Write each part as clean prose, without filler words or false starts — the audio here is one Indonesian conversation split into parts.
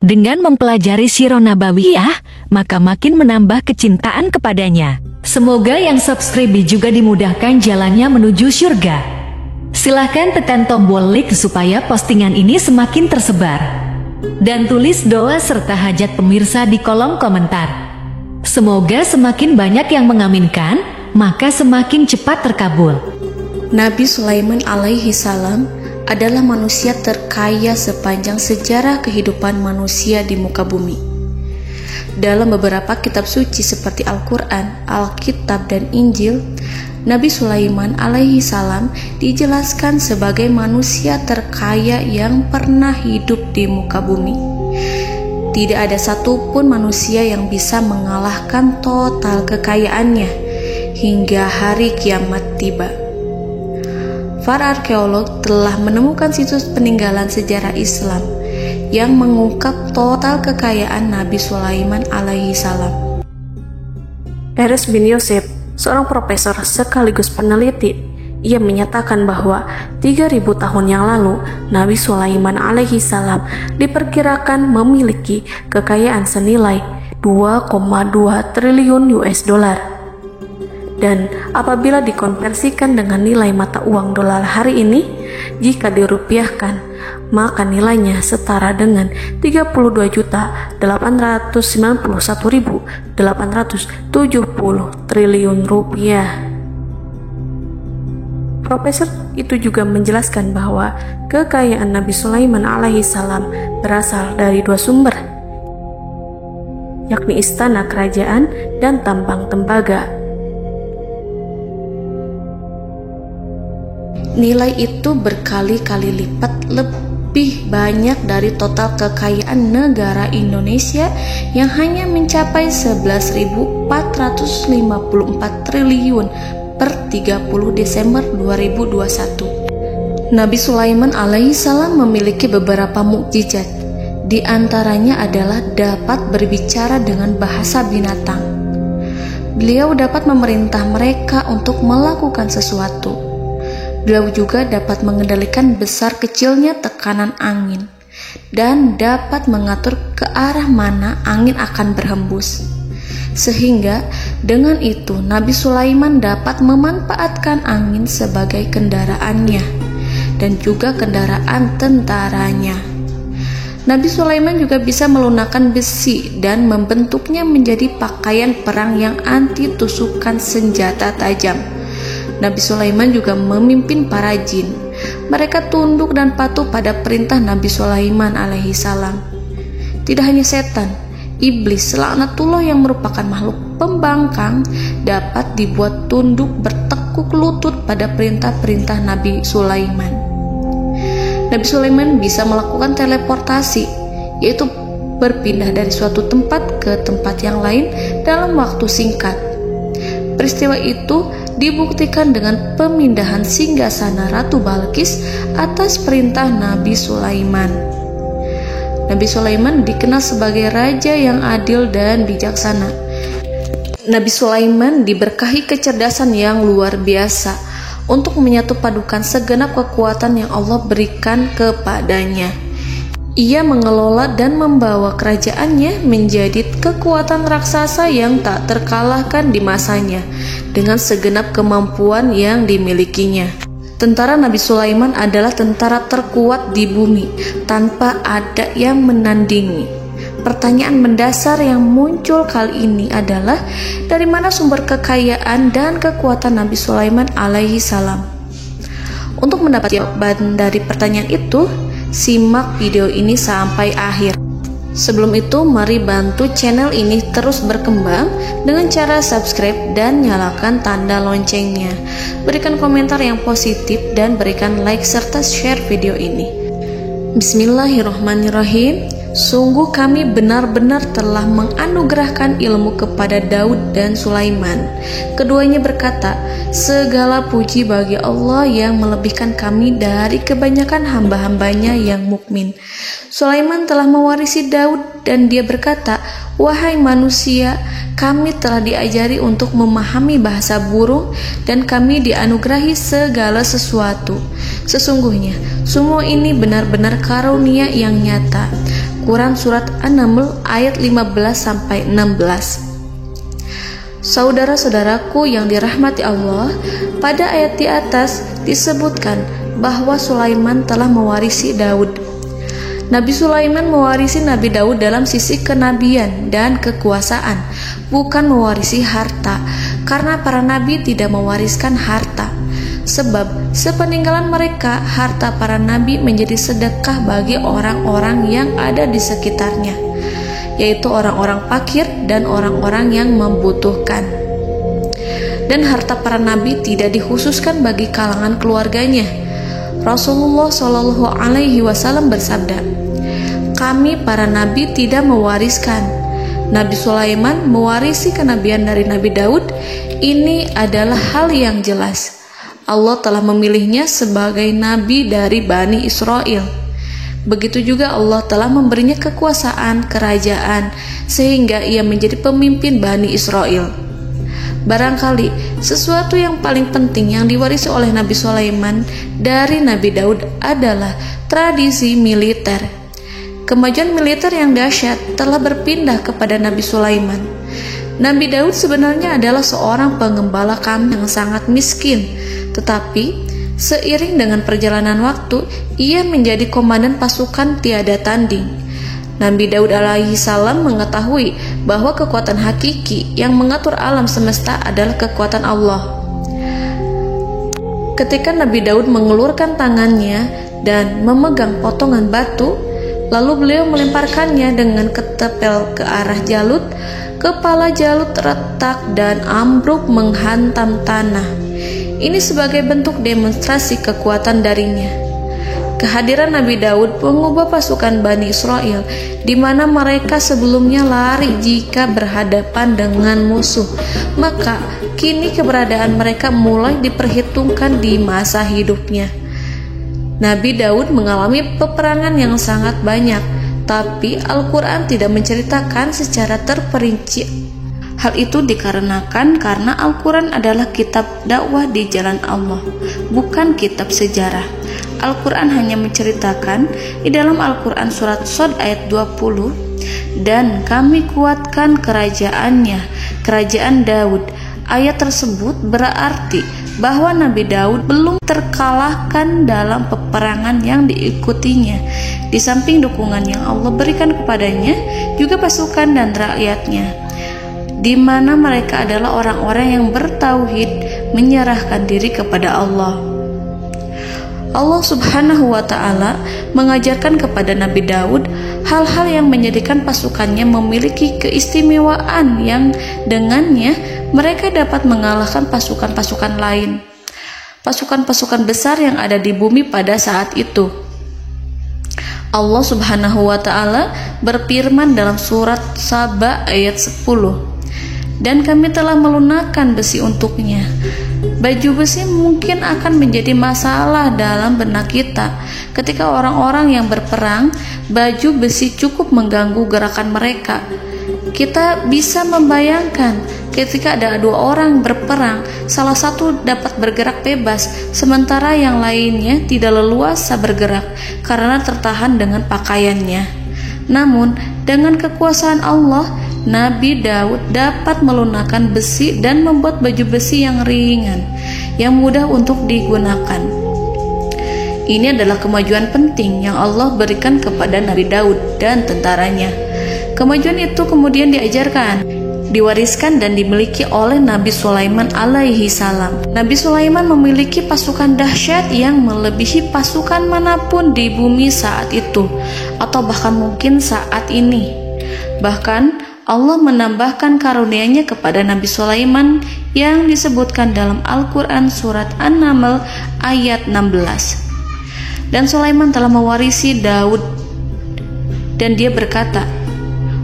Dengan mempelajari Sirah Nabawiyah, maka makin menambah kecintaan kepadanya. Semoga yang subscribe juga dimudahkan jalannya menuju surga. Silahkan tekan tombol like supaya postingan ini semakin tersebar. Dan tulis doa serta hajat pemirsa di kolom komentar. Semoga semakin banyak yang mengaminkan, maka semakin cepat terkabul. Nabi Sulaiman alaihi salam adalah manusia terkaya sepanjang sejarah kehidupan manusia di muka bumi. Dalam beberapa kitab suci seperti Al-Quran, Alkitab, dan Injil, Nabi Sulaiman alaihi salam dijelaskan sebagai manusia terkaya yang pernah hidup di muka bumi. Tidak ada satupun manusia yang bisa mengalahkan total kekayaannya hingga hari kiamat tiba. Para arkeolog telah menemukan situs peninggalan sejarah Islam yang mengungkap total kekayaan Nabi Sulaiman alaihi salam. Erez bin Yosef, seorang profesor sekaligus peneliti, ia menyatakan bahwa 3.000 tahun yang lalu Nabi Sulaiman alaihi salam diperkirakan memiliki kekayaan senilai 2,2 triliun US dollar. Dan apabila dikonversikan dengan nilai mata uang dolar hari ini, jika dirupiahkan, maka nilainya setara dengan 32.891.870 triliun rupiah. Profesor itu juga menjelaskan bahwa kekayaan Nabi Sulaiman alaihi salam berasal dari dua sumber, yakni istana kerajaan dan tambang tembaga. Nilai itu berkali-kali lipat lebih banyak dari total kekayaan negara Indonesia yang hanya mencapai 11.454 triliun per 30 Desember 2021. Nabi Sulaiman alaihi salam memiliki beberapa mukjizat. Di antaranya adalah dapat berbicara dengan bahasa binatang. Beliau dapat memerintah mereka untuk melakukan sesuatu. Beliau juga dapat mengendalikan besar kecilnya tekanan angin dan dapat mengatur ke arah mana angin akan berhembus. Sehingga dengan itu Nabi Sulaiman dapat memanfaatkan angin sebagai kendaraannya dan juga kendaraan tentaranya. Nabi Sulaiman juga bisa melunakkan besi dan membentuknya menjadi pakaian perang yang anti tusukan senjata tajam. Nabi Sulaiman juga memimpin para jin. Mereka tunduk dan patuh pada perintah Nabi Sulaiman alaihi salam. Tidak hanya setan, iblis laknatullah yang merupakan makhluk pembangkang dapat dibuat tunduk bertekuk lutut pada perintah-perintah Nabi Sulaiman. Nabi Sulaiman bisa melakukan teleportasi, yaitu berpindah dari suatu tempat ke tempat yang lain dalam waktu singkat. Peristiwa itu dibuktikan dengan pemindahan singgasana Ratu Balqis atas perintah Nabi Sulaiman. Nabi Sulaiman dikenal sebagai raja yang adil dan bijaksana. Nabi Sulaiman diberkahi kecerdasan yang luar biasa untuk menyatu padukan segenap kekuatan yang Allah berikan kepadanya. Ia mengelola dan membawa kerajaannya menjadi kekuatan raksasa yang tak terkalahkan di masanya dengan segenap kemampuan yang dimilikinya. Tentara Nabi Sulaiman adalah tentara terkuat di bumi tanpa ada yang menandingi. Pertanyaan mendasar yang muncul kali ini adalah dari mana sumber kekayaan dan kekuatan Nabi Sulaiman alaihi salam? Untuk mendapat jawaban dari pertanyaan itu, simak video ini sampai akhir. Sebelum itu, mari bantu channel ini terus berkembang dengan cara subscribe dan nyalakan tanda loncengnya. Berikan komentar yang positif dan berikan like serta share video ini. Bismillahirrahmanirrahim. Sungguh kami benar-benar telah menganugerahkan ilmu kepada Daud dan Sulaiman. Keduanya berkata, segala puji bagi Allah yang melebihkan kami dari kebanyakan hamba-hambanya yang mukmin. Sulaiman telah mewarisi Daud dan dia berkata, "Wahai manusia, kami telah diajari untuk memahami bahasa burung dan kami dianugerahi segala sesuatu. Sesungguhnya, semua ini benar-benar karunia yang nyata." Quran Surat An-Naml ayat 15-16. Saudara-saudaraku yang dirahmati Allah, pada ayat di atas disebutkan bahwa Sulaiman telah mewarisi Daud. Nabi Sulaiman mewarisi Nabi Daud dalam sisi kenabian dan kekuasaan, bukan mewarisi harta, karena para nabi tidak mewariskan harta. Sebab sepeninggalan mereka, harta para nabi menjadi sedekah bagi orang-orang yang ada di sekitarnya, yaitu orang-orang fakir dan orang-orang yang membutuhkan. Dan harta para nabi tidak dikhususkan bagi kalangan keluarganya. Rasulullah Shallallahu Alaihi Wasallam bersabda, "Kami para nabi tidak mewariskan." Nabi Sulaiman mewarisi kenabian dari Nabi Daud. Ini adalah hal yang jelas. Allah telah memilihnya sebagai nabi dari Bani Israel. Begitu juga Allah telah memberinya kekuasaan kerajaan sehingga ia menjadi pemimpin Bani Israel. Barangkali sesuatu yang paling penting yang diwarisi oleh Nabi Sulaiman dari Nabi Daud adalah tradisi militer. Kemajuan militer yang dahsyat telah berpindah kepada Nabi Sulaiman. Nabi Daud sebenarnya adalah seorang pengembala kambing yang sangat miskin, tetapi seiring dengan perjalanan waktu, ia menjadi komandan pasukan tiada tanding. Nabi Daud alaihi salam mengetahui bahwa kekuatan hakiki yang mengatur alam semesta adalah kekuatan Allah. Ketika Nabi Daud mengelurkan tangannya dan memegang potongan batu, lalu beliau melemparkannya dengan ketepel ke arah Jalut, kepala Jalut retak dan ambruk menghantam tanah. Ini sebagai bentuk demonstrasi kekuatan darinya. Kehadiran Nabi Daud mengubah pasukan Bani Israel, di mana mereka sebelumnya lari jika berhadapan dengan musuh. Maka kini keberadaan mereka mulai diperhitungkan di masa hidupnya. Nabi Daud mengalami peperangan yang sangat banyak, tapi Al-Quran tidak menceritakan secara terperinci. Hal itu dikarenakan karena Al-Quran adalah kitab dakwah di jalan Allah, bukan kitab sejarah. Al-Quran hanya menceritakan di dalam Al-Quran surat Shad ayat 20, "Dan kami kuatkan kerajaannya, kerajaan Daud." Ayat tersebut berarti bahwa Nabi Daud belum terkalahkan dalam peperangan yang diikutinya. Di samping dukungan yang Allah berikan kepadanya, juga pasukan dan rakyatnya, di mana mereka adalah orang-orang yang bertauhid, menyerahkan diri kepada Allah. Allah Subhanahu wa Ta'ala mengajarkan kepada Nabi Daud hal-hal yang menjadikan pasukannya memiliki keistimewaan yang dengannya mereka dapat mengalahkan pasukan-pasukan lain, pasukan-pasukan besar yang ada di bumi pada saat itu. Allah Subhanahu wa Ta'ala berfirman dalam surat Saba ayat 10, "Dan kami telah melunakkan besi untuknya." Baju besi mungkin akan menjadi masalah dalam benak kita. Ketika orang-orang yang berperang, baju besi cukup mengganggu gerakan mereka. Kita bisa membayangkan ketika ada dua orang berperang, salah satu dapat bergerak bebas, sementara yang lainnya tidak leluasa bergerak karena tertahan dengan pakaiannya. Namun, dengan kekuasaan Allah, Nabi Daud dapat melunakkan besi dan membuat baju besi yang ringan, yang mudah untuk digunakan. Ini adalah kemajuan penting yang Allah berikan kepada Nabi Daud dan tentaranya. Kemajuan itu kemudian diajarkan, diwariskan dan dimiliki oleh Nabi Sulaiman alaihi salam. Nabi Sulaiman memiliki pasukan dahsyat yang melebihi pasukan manapun di bumi saat itu, atau bahkan mungkin saat ini. Bahkan Allah menambahkan karunia-Nya kepada Nabi Sulaiman yang disebutkan dalam Al-Quran surat An-Naml ayat 16. "Dan Sulaiman telah mewarisi Daud, dan dia berkata,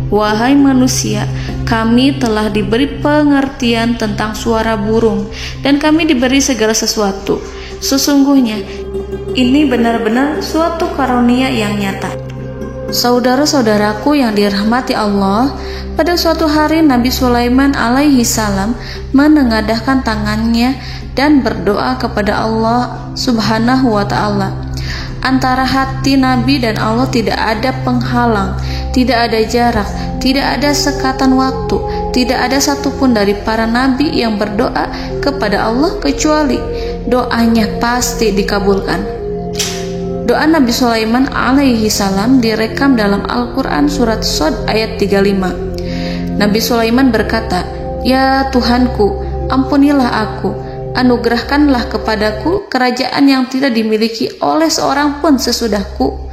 'Wahai manusia, kami telah diberi pengertian tentang suara burung, dan kami diberi segala sesuatu. Sesungguhnya, ini benar-benar suatu karunia yang nyata.'" Saudara-saudaraku yang dirahmati Allah, pada suatu hari Nabi Sulaiman alaihi salam menengadahkan tangannya dan berdoa kepada Allah Subhanahu wa ta'ala. Antara hati Nabi dan Allah tidak ada penghalang, tidak ada jarak, tidak ada sekatan waktu, tidak ada satupun dari para nabi yang berdoa kepada Allah kecuali doanya pasti dikabulkan. Doa Nabi Sulaiman alaihi salam direkam dalam Al-Quran surat Shad ayat 35. Nabi Sulaiman berkata, "Ya Tuhanku, ampunilah aku, anugerahkanlah kepadaku kerajaan yang tidak dimiliki oleh seorang pun sesudahku."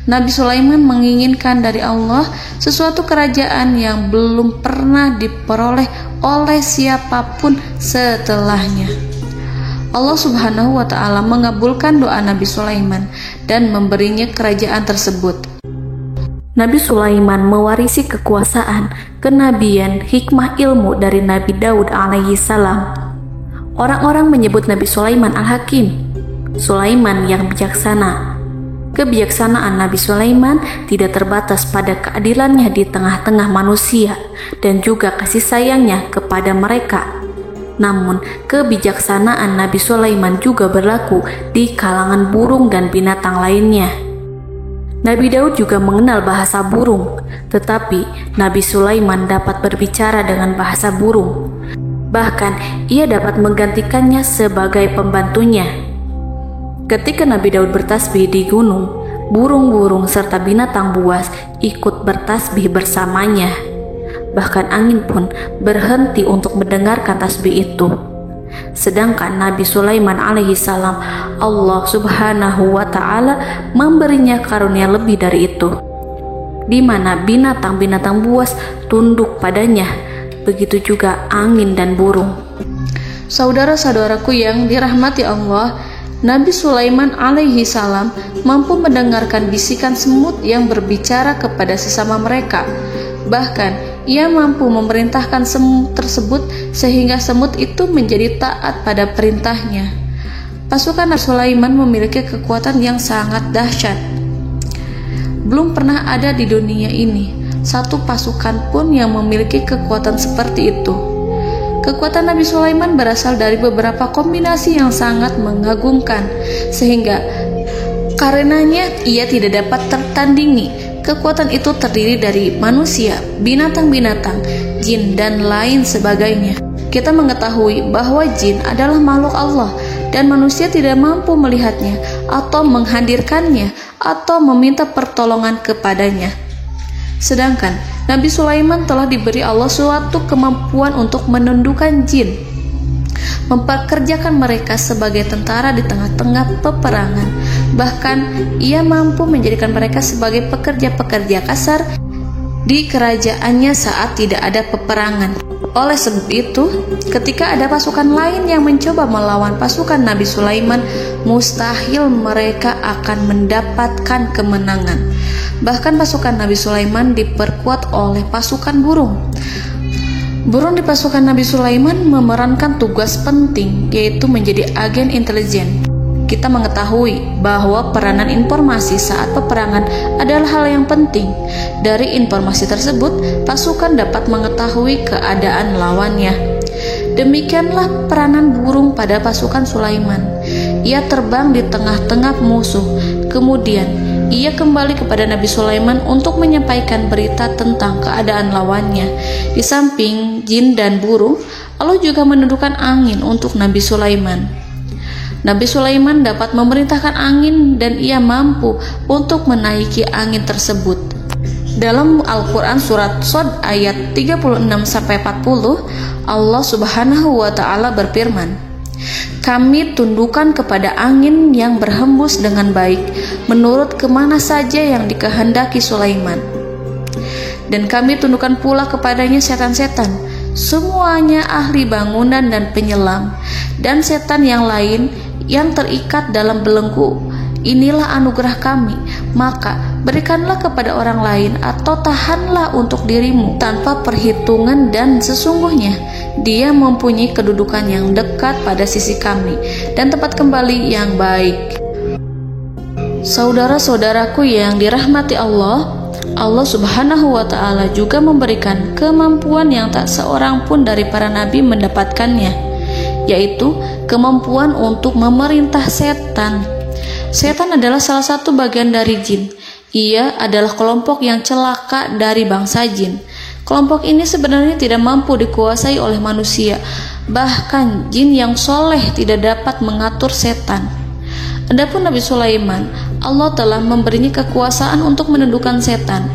Nabi Sulaiman menginginkan dari Allah sesuatu kerajaan yang belum pernah diperoleh oleh siapapun setelahnya. Allah Subhanahu wa ta'ala mengabulkan doa Nabi Sulaiman dan memberinya kerajaan tersebut. Nabi Sulaiman mewarisi kekuasaan, kenabian, hikmah ilmu dari Nabi Daud alaihi salam. Orang-orang menyebut Nabi Sulaiman Al-Hakim, Sulaiman yang bijaksana. Kebijaksanaan Nabi Sulaiman tidak terbatas pada keadilannya di tengah-tengah manusia dan juga kasih sayangnya kepada mereka. Namun, kebijaksanaan Nabi Sulaiman juga berlaku di kalangan burung dan binatang lainnya. Nabi Daud juga mengenal bahasa burung, tetapi Nabi Sulaiman dapat berbicara dengan bahasa burung. Bahkan, ia dapat menggantikannya sebagai pembantunya. Ketika Nabi Daud bertasbih di gunung, burung-burung serta binatang buas ikut bertasbih bersamanya. Bahkan angin pun berhenti untuk mendengarkan tasbih itu. Sedangkan Nabi Sulaiman alaihi salam, Allah Subhanahu wa ta'ala memberinya karunia lebih dari itu, di mana binatang-binatang buas tunduk padanya, begitu juga angin dan burung. Saudara-saudaraku yang dirahmati Allah, Nabi Sulaiman alaihi salam mampu mendengarkan bisikan semut yang berbicara kepada sesama mereka. Bahkan ia mampu memerintahkan semut tersebut sehingga semut itu menjadi taat pada perintahnya. Pasukan Nabi Sulaiman memiliki kekuatan yang sangat dahsyat. Belum pernah ada di dunia ini satu pasukan pun yang memiliki kekuatan seperti itu. Kekuatan Nabi Sulaiman berasal dari beberapa kombinasi yang sangat mengagumkan, sehingga karenanya ia tidak dapat tertandingi. Kekuatan itu terdiri dari manusia, binatang-binatang, jin, dan lain sebagainya. Kita mengetahui bahwa jin adalah makhluk Allah dan manusia tidak mampu melihatnya atau menghadirkannya atau meminta pertolongan kepadanya. Sedangkan Nabi Sulaiman telah diberi Allah suatu kemampuan untuk menundukkan jin, mempekerjakan mereka sebagai tentara di tengah-tengah peperangan. Bahkan ia mampu menjadikan mereka sebagai pekerja-pekerja kasar di kerajaannya saat tidak ada peperangan. Oleh sebab itu, ketika ada pasukan lain yang mencoba melawan pasukan Nabi Sulaiman, mustahil mereka akan mendapatkan kemenangan. Bahkan pasukan Nabi Sulaiman diperkuat oleh pasukan burung. Burung di pasukan Nabi Sulaiman memerankan tugas penting, yaitu menjadi agen intelijen. Kita mengetahui bahwa peranan informasi saat peperangan adalah hal yang penting. Dari informasi tersebut, pasukan dapat mengetahui keadaan lawannya. Demikianlah peranan burung pada pasukan Sulaiman. Ia terbang di tengah-tengah musuh. Kemudian, ia kembali kepada Nabi Sulaiman untuk menyampaikan berita tentang keadaan lawannya. Di samping jin dan burung, Allah juga menundukkan angin untuk Nabi Sulaiman. Nabi Sulaiman dapat memerintahkan angin dan ia mampu untuk menaiki angin tersebut. Dalam Al-Quran surat Shad ayat 36-40, Allah Subhanahu wa ta'ala berfirman, "Kami tundukkan kepada angin yang berhembus dengan baik menurut kemana saja yang dikehendaki Sulaiman. Dan kami tundukkan pula kepadanya setan-setan, semuanya ahli bangunan dan penyelam, dan setan yang lain yang terikat dalam belenggu. Inilah anugerah kami, maka berikanlah kepada orang lain atau tahanlah untuk dirimu tanpa perhitungan, dan sesungguhnya dia mempunyai kedudukan yang dekat pada sisi kami dan tempat kembali yang baik." Saudara-saudaraku yang dirahmati Allah, Allah Subhanahu wa Ta'ala juga memberikan kemampuan yang tak seorang pun dari para nabi mendapatkannya, yaitu kemampuan untuk memerintah setan. Setan adalah salah satu bagian dari jin. Ia adalah kelompok yang celaka dari bangsa jin. Kelompok ini sebenarnya tidak mampu dikuasai oleh manusia. Bahkan jin yang soleh tidak dapat mengatur setan. Adapun Nabi Sulaiman, Allah telah memberinya kekuasaan untuk menundukkan setan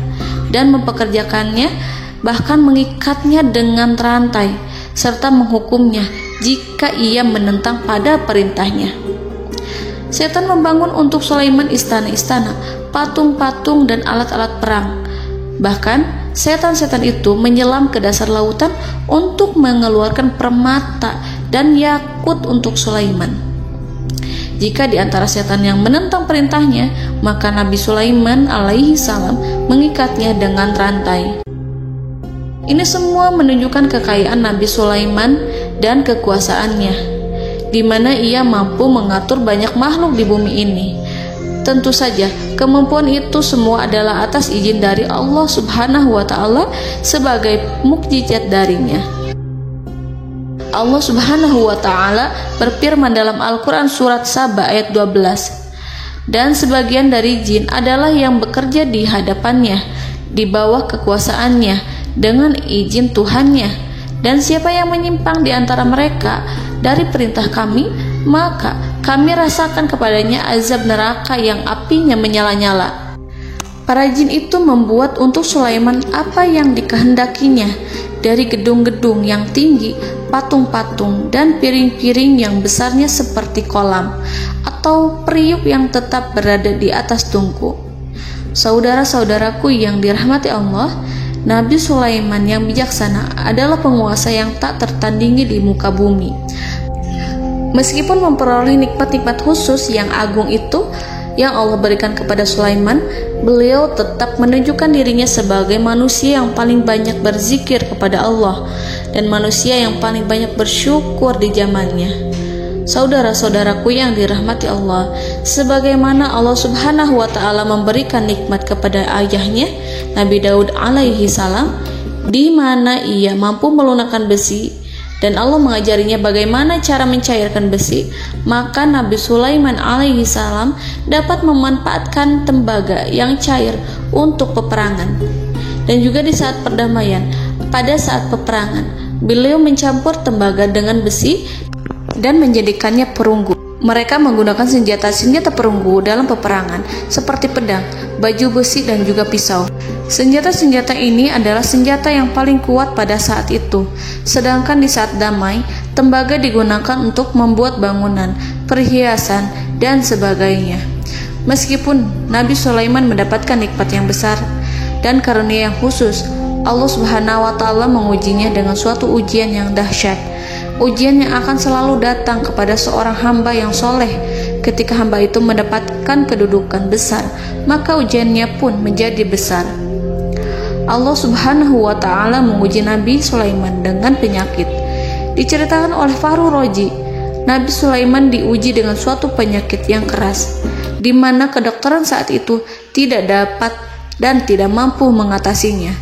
dan mempekerjakannya, bahkan mengikatnya dengan rantai serta menghukumnya jika ia menentang pada perintahnya. Setan membangun untuk Sulaiman istana-istana, patung-patung dan alat-alat perang. Bahkan setan-setan itu menyelam ke dasar lautan untuk mengeluarkan permata dan yakut untuk Sulaiman. Jika di antara setan yang menentang perintahnya, maka Nabi Sulaiman alaihi salam mengikatnya dengan rantai. Ini semua menunjukkan kekayaan Nabi Sulaiman dan kekuasaannya, di mana ia mampu mengatur banyak makhluk di bumi ini. Tentu saja, kemampuan itu semua adalah atas izin dari Allah Subhanahu wa Ta'ala sebagai mukjizat darinya. Allah Subhanahu wa Ta'ala berfirman dalam Al-Quran surat Saba ayat 12, dan sebagian dari jin adalah yang bekerja di hadapannya di bawah kekuasaannya dengan izin Tuhannya, dan siapa yang menyimpang di antara mereka dari perintah kami, maka kami rasakan kepadanya azab neraka yang apinya menyala-nyala. Para jin itu membuat untuk Sulaiman apa yang dikehendakinya, dari gedung-gedung yang tinggi, patung-patung, dan piring-piring yang besarnya seperti kolam, atau periuk yang tetap berada di atas tungku. Saudara-saudaraku yang dirahmati Allah, Nabi Sulaiman yang bijaksana adalah penguasa yang tak tertandingi di muka bumi. Meskipun memperoleh nikmat-nikmat khusus yang agung itu yang Allah berikan kepada Sulaiman, beliau tetap menunjukkan dirinya sebagai manusia yang paling banyak berzikir kepada Allah dan manusia yang paling banyak bersyukur di zamannya. Saudara-saudaraku yang dirahmati Allah, sebagaimana Allah Subhanahu wa Ta'ala memberikan nikmat kepada ayahnya Nabi Daud alaihi salam, di mana ia mampu melunakkan besi dan Allah mengajarinya bagaimana cara mencairkan besi, maka Nabi Sulaiman alaihi salam dapat memanfaatkan tembaga yang cair untuk peperangan. Dan juga di saat perdamaian, pada saat peperangan, beliau mencampur tembaga dengan besi dan menjadikannya perunggu. Mereka menggunakan senjata-senjata perunggu dalam peperangan seperti pedang, baju besi, dan juga pisau. Senjata-senjata ini adalah senjata yang paling kuat pada saat itu. Sedangkan di saat damai, tembaga digunakan untuk membuat bangunan, perhiasan, dan sebagainya. Meskipun Nabi Sulaiman mendapatkan nikmat yang besar dan karunia yang khusus, Allah Subhanahu wa Ta'ala mengujinya dengan suatu ujian yang dahsyat. Ujian yang akan selalu datang kepada seorang hamba yang soleh. Ketika hamba itu mendapatkan kedudukan besar, maka ujiannya pun menjadi besar. Allah Subhanahu wa Ta'ala menguji Nabi Sulaiman dengan penyakit. Diceritakan oleh Fahru Roji, Nabi Sulaiman diuji dengan suatu penyakit yang keras, di mana kedokteran saat itu tidak dapat dan tidak mampu mengatasinya.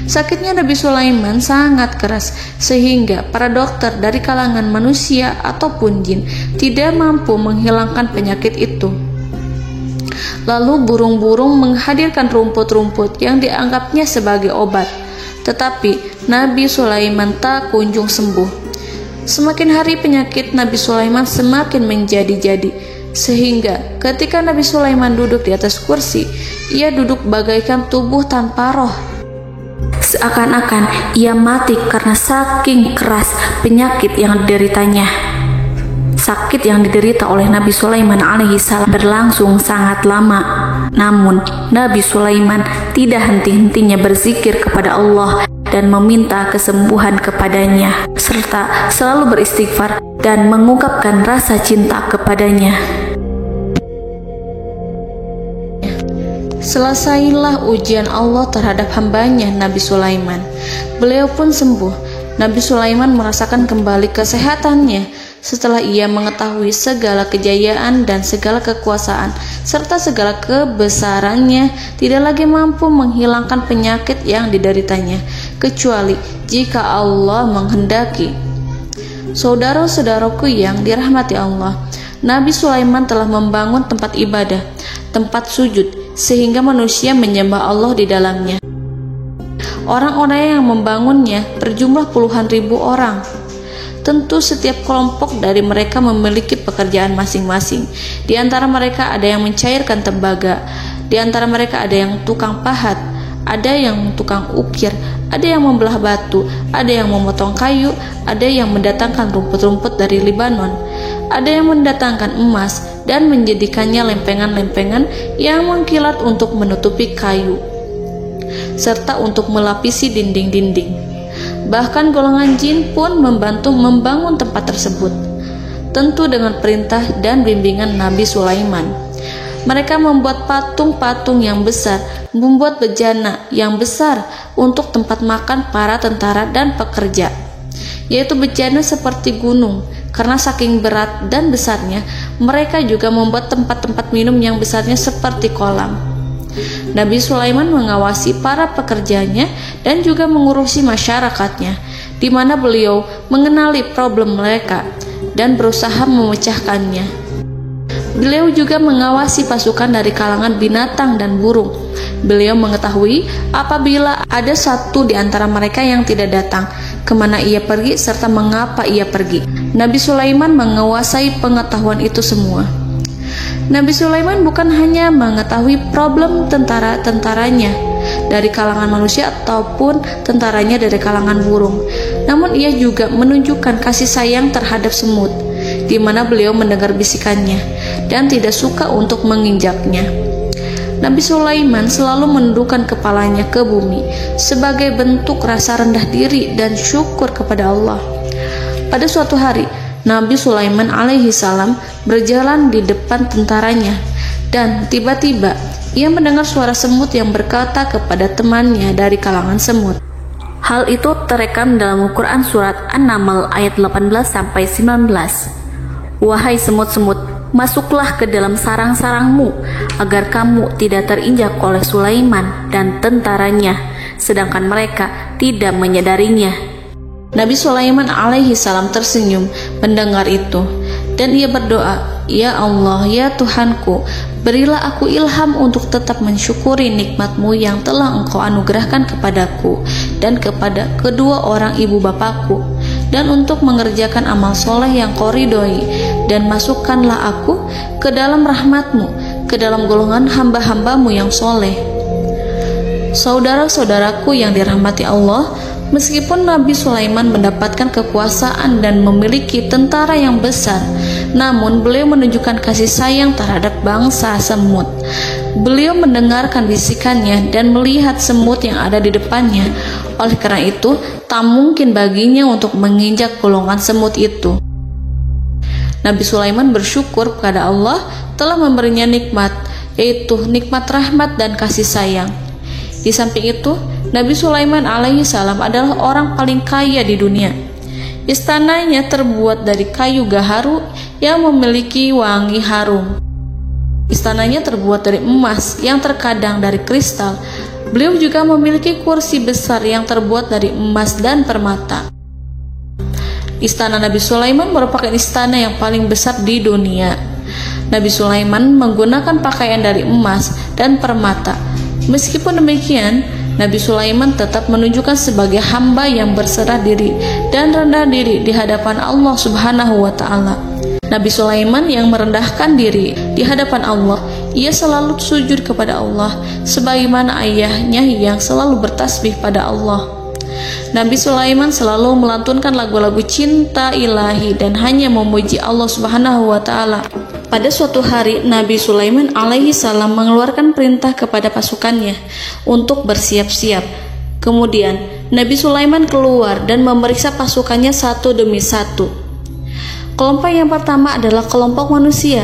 Sakitnya Nabi Sulaiman sangat keras sehingga para dokter dari kalangan manusia ataupun jin tidak mampu menghilangkan penyakit itu. Lalu burung-burung menghadirkan rumput-rumput yang dianggapnya sebagai obat, tetapi Nabi Sulaiman tak kunjung sembuh. Semakin hari penyakit Nabi Sulaiman semakin menjadi-jadi, sehingga ketika Nabi Sulaiman duduk di atas kursi, ia duduk bagaikan tubuh tanpa roh. Seakan-akan ia mati karena saking keras penyakit yang dideritanya. Sakit yang diderita oleh Nabi Sulaiman alaihi salam berlangsung sangat lama. Namun Nabi Sulaiman tidak henti-hentinya berzikir kepada Allah dan meminta kesembuhan kepadanya, serta selalu beristighfar dan mengungkapkan rasa cinta kepadanya. Selesailah ujian Allah terhadap hambanya Nabi Sulaiman. Beliau pun sembuh. Nabi Sulaiman merasakan kembali kesehatannya Setelah ia mengetahui segala kejayaan dan segala kekuasaan serta segala kebesarannya, tidak lagi mampu menghilangkan penyakit yang dideritanya, kecuali jika Allah menghendaki. Saudara-saudaraku yang dirahmati Allah, Nabi Sulaiman telah membangun tempat ibadah, tempat sujud, sehingga manusia menyembah Allah di dalamnya. Orang-orang yang membangunnya berjumlah puluhan ribu orang. Tentu setiap kelompok dari mereka memiliki pekerjaan masing-masing. Di antara mereka ada yang mencairkan tembaga, di antara mereka ada yang tukang pahat, ada yang tukang ukir, ada yang membelah batu, ada yang memotong kayu, ada yang mendatangkan rumput-rumput dari Libanon, ada yang mendatangkan emas dan menjadikannya lempengan-lempengan yang mengkilat untuk menutupi kayu, serta untuk melapisi dinding-dinding. Bahkan golongan jin pun membantu membangun tempat tersebut, tentu dengan perintah dan bimbingan Nabi Sulaiman. Mereka membuat patung-patung yang besar, membuat bejana yang besar untuk tempat makan para tentara dan pekerja, yaitu bejana seperti gunung. Karena saking berat dan besarnya, mereka juga membuat tempat-tempat minum yang besarnya seperti kolam. Nabi Sulaiman mengawasi para pekerjanya dan juga mengurusi masyarakatnya, di mana beliau mengenali problem mereka dan berusaha memecahkannya. Beliau juga mengawasi pasukan dari kalangan binatang dan burung. Beliau mengetahui apabila ada satu di antara mereka yang tidak datang, kemana ia pergi, serta mengapa ia pergi. Nabi Sulaiman menguasai pengetahuan itu semua. Nabi Sulaiman bukan hanya mengetahui problem tentara-tentaranya dari kalangan manusia ataupun tentaranya dari kalangan burung, namun ia juga menunjukkan kasih sayang terhadap semut, di mana beliau mendengar bisikannya dan tidak suka untuk menginjaknya. Nabi Sulaiman selalu menundukkan kepalanya ke bumi sebagai bentuk rasa rendah diri dan syukur kepada Allah. Pada suatu hari, Nabi Sulaiman alaihi salam berjalan di depan tentaranya, dan tiba-tiba ia mendengar suara semut yang berkata kepada temannya dari kalangan semut. Hal itu terekam dalam Al-Quran surat An-Naml ayat 18-19. Wahai semut-semut, masuklah ke dalam sarang-sarangmu agar kamu tidak terinjak oleh Sulaiman dan tentaranya, sedangkan mereka tidak menyadarinya. Nabi Sulaiman alaihi salam tersenyum mendengar itu, dan ia berdoa, "Ya Allah, ya Tuhanku, berilah aku ilham untuk tetap mensyukuri nikmat-Mu yang telah Engkau anugerahkan kepadaku dan kepada kedua orang ibu bapakku, dan untuk mengerjakan amal soleh yang Kau ridhoi, dan masukkanlah aku ke dalam rahmat-Mu, ke dalam golongan hamba-hamba-Mu yang soleh." Saudara-saudaraku yang dirahmati Allah, meskipun Nabi Sulaiman mendapatkan kekuasaan dan memiliki tentara yang besar, namun beliau menunjukkan kasih sayang terhadap bangsa semut. Beliau mendengarkan bisikannya dan melihat semut yang ada di depannya. Oleh karena itu, tak mungkin baginya untuk menginjak golongan semut itu. Nabi Sulaiman bersyukur kepada Allah telah memberinya nikmat, yaitu nikmat rahmat dan kasih sayang. Di samping itu, Nabi Sulaiman alaihi salam adalah orang paling kaya di dunia. Istananya terbuat dari kayu gaharu yang memiliki wangi harum. Istananya terbuat dari emas yang terkadang dari kristal. Beliau juga memiliki kursi besar yang terbuat dari emas dan permata. Istana Nabi Sulaiman merupakan istana yang paling besar di dunia. Nabi Sulaiman menggunakan pakaian dari emas dan permata. Meskipun demikian, Nabi Sulaiman tetap menunjukkan sebagai hamba yang berserah diri dan rendah diri di hadapan Allah Subhanahu wa Ta'ala. Nabi Sulaiman yang merendahkan diri di hadapan Allah, ia selalu sujud kepada Allah, sebagaimana ayahnya yang selalu bertasbih pada Allah. Nabi Sulaiman selalu melantunkan lagu-lagu cinta ilahi dan hanya memuji Allah Subhanahu wa Ta'ala. Pada suatu hari, Nabi Sulaiman alaihi salam mengeluarkan perintah kepada pasukannya untuk bersiap-siap. Kemudian, Nabi Sulaiman keluar dan memeriksa pasukannya satu demi satu. Kelompok yang pertama adalah kelompok manusia.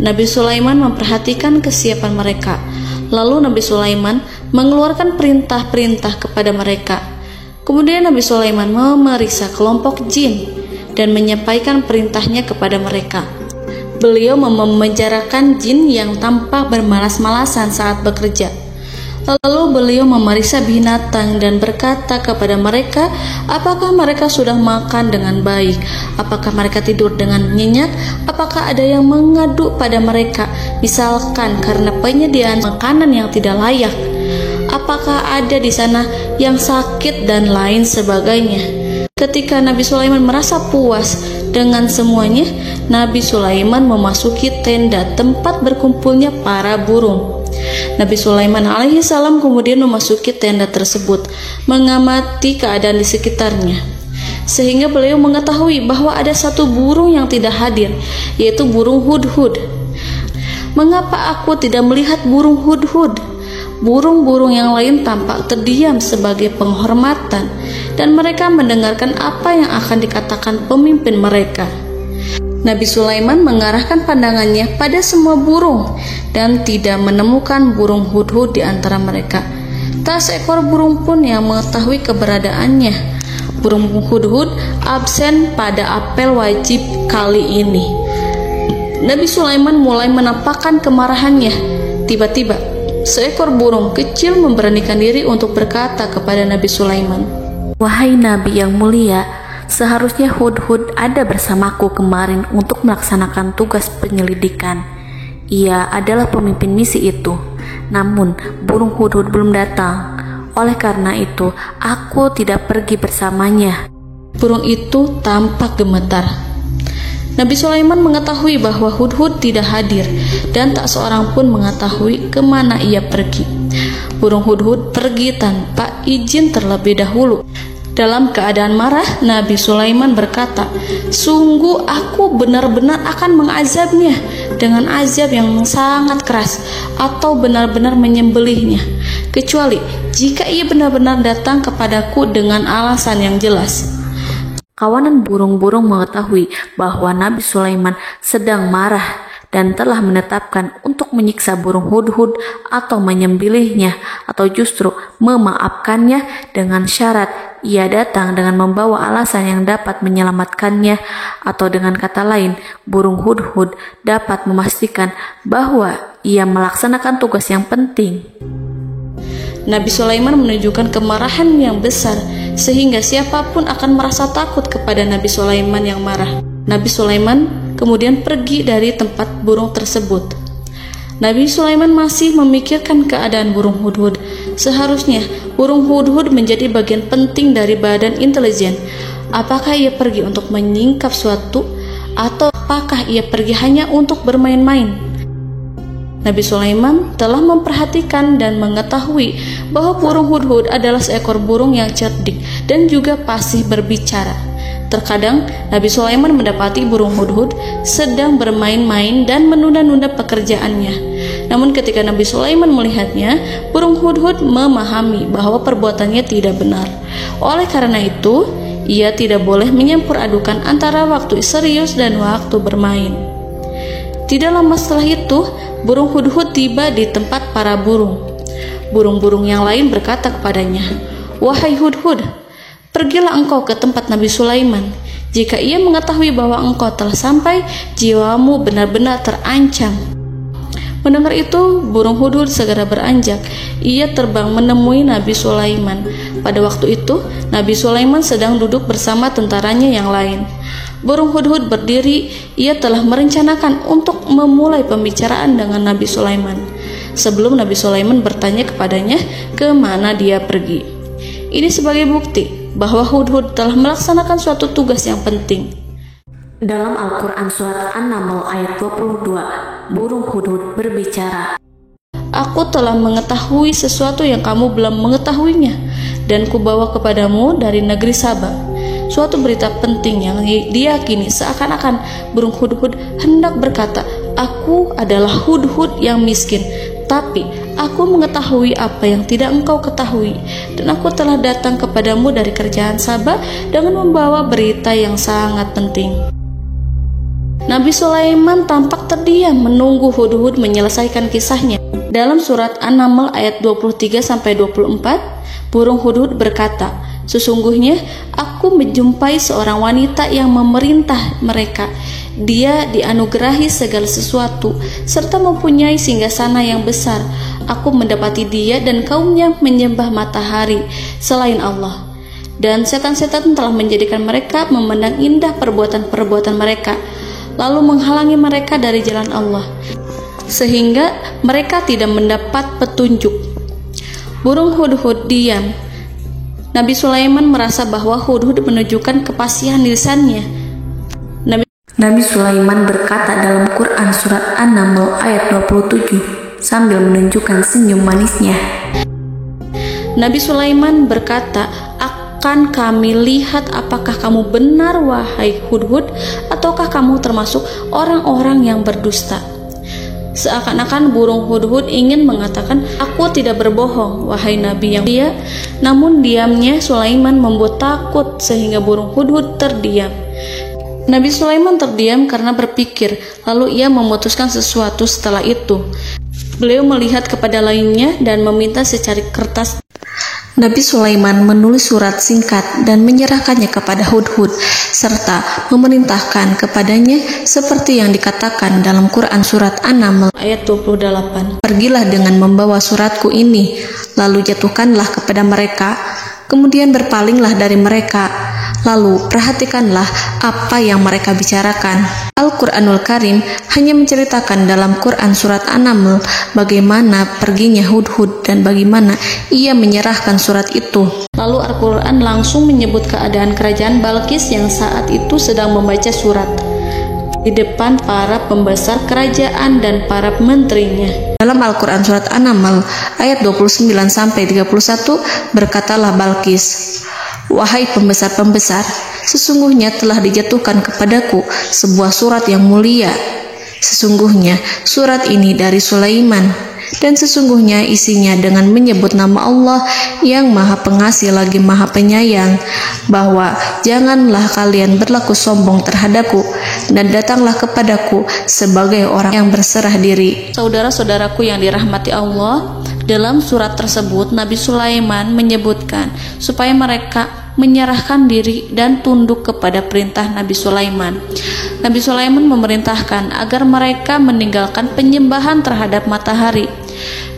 Nabi Sulaiman memperhatikan kesiapan mereka. Lalu Nabi Sulaiman mengeluarkan perintah-perintah kepada mereka. Kemudian Nabi Sulaiman memeriksa kelompok jin. dan menyampaikan perintahnya kepada mereka. Beliau memenjarakan jin yang tampak bermalas-malasan saat bekerja. Lalu beliau memeriksa binatang dan berkata kepada mereka, apakah mereka sudah makan dengan baik? Apakah mereka tidur dengan nyenyak? Apakah ada yang mengadu pada mereka, misalkan karena penyediaan makanan yang tidak layak? Apakah ada di sana yang sakit dan lain sebagainya? Ketika Nabi Sulaiman merasa puas dengan semuanya, Nabi Sulaiman memasuki tenda tempat berkumpulnya para burung. Nabi Sulaiman alaihissalam kemudian memasuki tenda tersebut, mengamati keadaan di sekitarnya, sehingga beliau mengetahui bahwa ada satu burung yang tidak hadir, yaitu burung hudhud. Mengapa aku tidak melihat burung hudhud? Burung-burung yang lain tampak terdiam sebagai penghormatan, dan mereka mendengarkan apa yang akan dikatakan pemimpin mereka. Nabi Sulaiman mengarahkan pandangannya pada semua burung dan tidak menemukan burung hudhud di antara mereka. Tak seekor burung pun yang mengetahui keberadaannya. Burung hudhud absen pada apel wajib kali ini. Nabi Sulaiman mulai menampakkan kemarahannya. Tiba-tiba, seekor burung kecil memberanikan diri untuk berkata kepada Nabi Sulaiman, Wahai Nabi yang mulia, seharusnya Hudhud ada bersamaku kemarin untuk melaksanakan tugas penyelidikan. Ia adalah pemimpin misi itu. Namun, burung Hudhud belum datang. Oleh karena itu, aku tidak pergi bersamanya. Burung itu tampak gemetar. Nabi Sulaiman mengetahui bahwa Hudhud tidak hadir dan tak seorang pun mengetahui kemana ia pergi. Burung hudhud pergi tanpa izin terlebih dahulu. Dalam keadaan marah, Nabi Sulaiman berkata, "Sungguh aku benar-benar akan mengazabnya dengan azab yang sangat keras, atau benar-benar menyembelihnya, kecuali jika ia benar-benar datang kepadaku dengan alasan yang jelas." Kawanan burung-burung mengetahui bahwa Nabi Sulaiman sedang marah dan telah menetapkan untuk menyiksa burung hudhud atau menyembelihnya, atau justru memaafkannya dengan syarat ia datang dengan membawa alasan yang dapat menyelamatkannya, atau dengan kata lain, burung hudhud dapat memastikan bahwa ia melaksanakan tugas yang penting. Nabi Sulaiman menunjukkan kemarahan yang besar sehingga siapapun akan merasa takut kepada Nabi Sulaiman yang marah. Nabi Sulaiman kemudian pergi dari tempat burung tersebut. Nabi Sulaiman masih memikirkan keadaan burung hudhud. Seharusnya burung hudhud menjadi bagian penting dari badan intelijen. Apakah ia pergi untuk menyingkap suatu, atau apakah ia pergi hanya untuk bermain-main? Nabi Sulaiman telah memperhatikan dan mengetahui bahwa burung hudhud adalah seekor burung yang cerdik dan juga fasih berbicara. Terkadang Nabi Sulaiman mendapati burung hudhud sedang bermain-main dan menunda-nunda pekerjaannya. Namun ketika Nabi Sulaiman melihatnya, burung hudhud memahami bahwa perbuatannya tidak benar. Oleh karena itu, ia tidak boleh menyampur adukan antara waktu serius dan waktu bermain. Tidak lama setelah itu, burung hudhud tiba di tempat para burung. Burung-burung yang lain berkata kepadanya, "Wahai hudhud, pergilah engkau ke tempat Nabi Sulaiman. Jika ia mengetahui bahwa engkau telah sampai, jiwamu benar-benar terancam." Mendengar itu, burung hudhud segera beranjak. Ia terbang menemui Nabi Sulaiman. Pada waktu itu, Nabi Sulaiman sedang duduk bersama tentaranya yang lain. Burung hudhud berdiri. Ia telah merencanakan untuk memulai pembicaraan dengan Nabi Sulaiman sebelum Nabi Sulaiman bertanya kepadanya kemana dia pergi. Ini sebagai bukti bahwa hudhud telah melaksanakan suatu tugas yang penting. Dalam Al-Quran Surat An-Naml ayat 22, burung hudhud berbicara, "Aku telah mengetahui sesuatu yang kamu belum mengetahuinya, dan kubawa kepadamu dari negeri Saba suatu berita penting yang diyakini seakan-akan burung hudhud hendak berkata, 'Aku adalah hudhud yang miskin, tapi aku mengetahui apa yang tidak engkau ketahui, dan aku telah datang kepadamu dari kerajaan Saba dengan membawa berita yang sangat penting.'" Nabi Sulaiman tampak terdiam menunggu hudhud menyelesaikan kisahnya. Dalam surat An-Naml ayat 23-24, burung hudhud berkata, Sesungguhnya aku menjumpai seorang wanita yang memerintah mereka. Dia dianugerahi segala sesuatu serta mempunyai singgasana yang besar. Aku mendapati dia dan kaumnya menyembah matahari selain Allah. Dan setan-setan telah menjadikan mereka memandang indah perbuatan-perbuatan mereka, lalu menghalangi mereka dari jalan Allah, sehingga mereka tidak mendapat petunjuk. Burung hudhud diam. Nabi Sulaiman merasa bahwa hudhud menunjukkan kepasihan lisannya. Nabi Sulaiman berkata dalam Quran surat An-Naml ayat 27 sambil menunjukkan senyum manisnya. Nabi Sulaiman berkata, "Akan kami lihat apakah kamu benar wahai hudhud, ataukah kamu termasuk orang-orang yang berdusta." Seakan-akan burung hudhud ingin mengatakan, "Aku tidak berbohong, wahai Nabi yang mulia." Namun diamnya Sulaiman membuat takut sehingga burung hudhud terdiam. Nabi Sulaiman terdiam karena berpikir, lalu ia memutuskan sesuatu setelah itu. Beliau melihat kepada lainnya dan meminta secari kertas. Nabi Sulaiman menulis surat singkat dan menyerahkannya kepada hudhud, serta memerintahkan kepadanya seperti yang dikatakan dalam Quran surat An-Naml ayat 28. "Pergilah dengan membawa suratku ini, lalu jatuhkanlah kepada mereka, kemudian berpalinglah dari mereka, lalu perhatikanlah apa yang mereka bicarakan." Al-Quranul Karim hanya menceritakan dalam Quran surat An-Naml bagaimana perginya hudhud dan bagaimana ia menyerahkan surat itu. Lalu Al-Quran langsung menyebut keadaan kerajaan Balqis yang saat itu sedang membaca surat di depan para pembesar kerajaan dan para menterinya. Dalam Al-Quran surat An-Naml ayat 29-31 berkatalah Balqis, "Wahai pembesar-pembesar, sesungguhnya telah dijatuhkan kepadaku sebuah surat yang mulia. Sesungguhnya surat ini dari Sulaiman, dan sesungguhnya isinya dengan menyebut nama Allah yang Maha Pengasih lagi Maha Penyayang, bahwa janganlah kalian berlaku sombong terhadapku, dan datanglah kepadaku sebagai orang yang berserah diri." Saudara-saudaraku yang dirahmati Allah, dalam surat tersebut Nabi Sulaiman menyebutkan supaya mereka menyerahkan diri dan tunduk kepada perintah Nabi Sulaiman. Nabi Sulaiman memerintahkan agar mereka meninggalkan penyembahan terhadap matahari.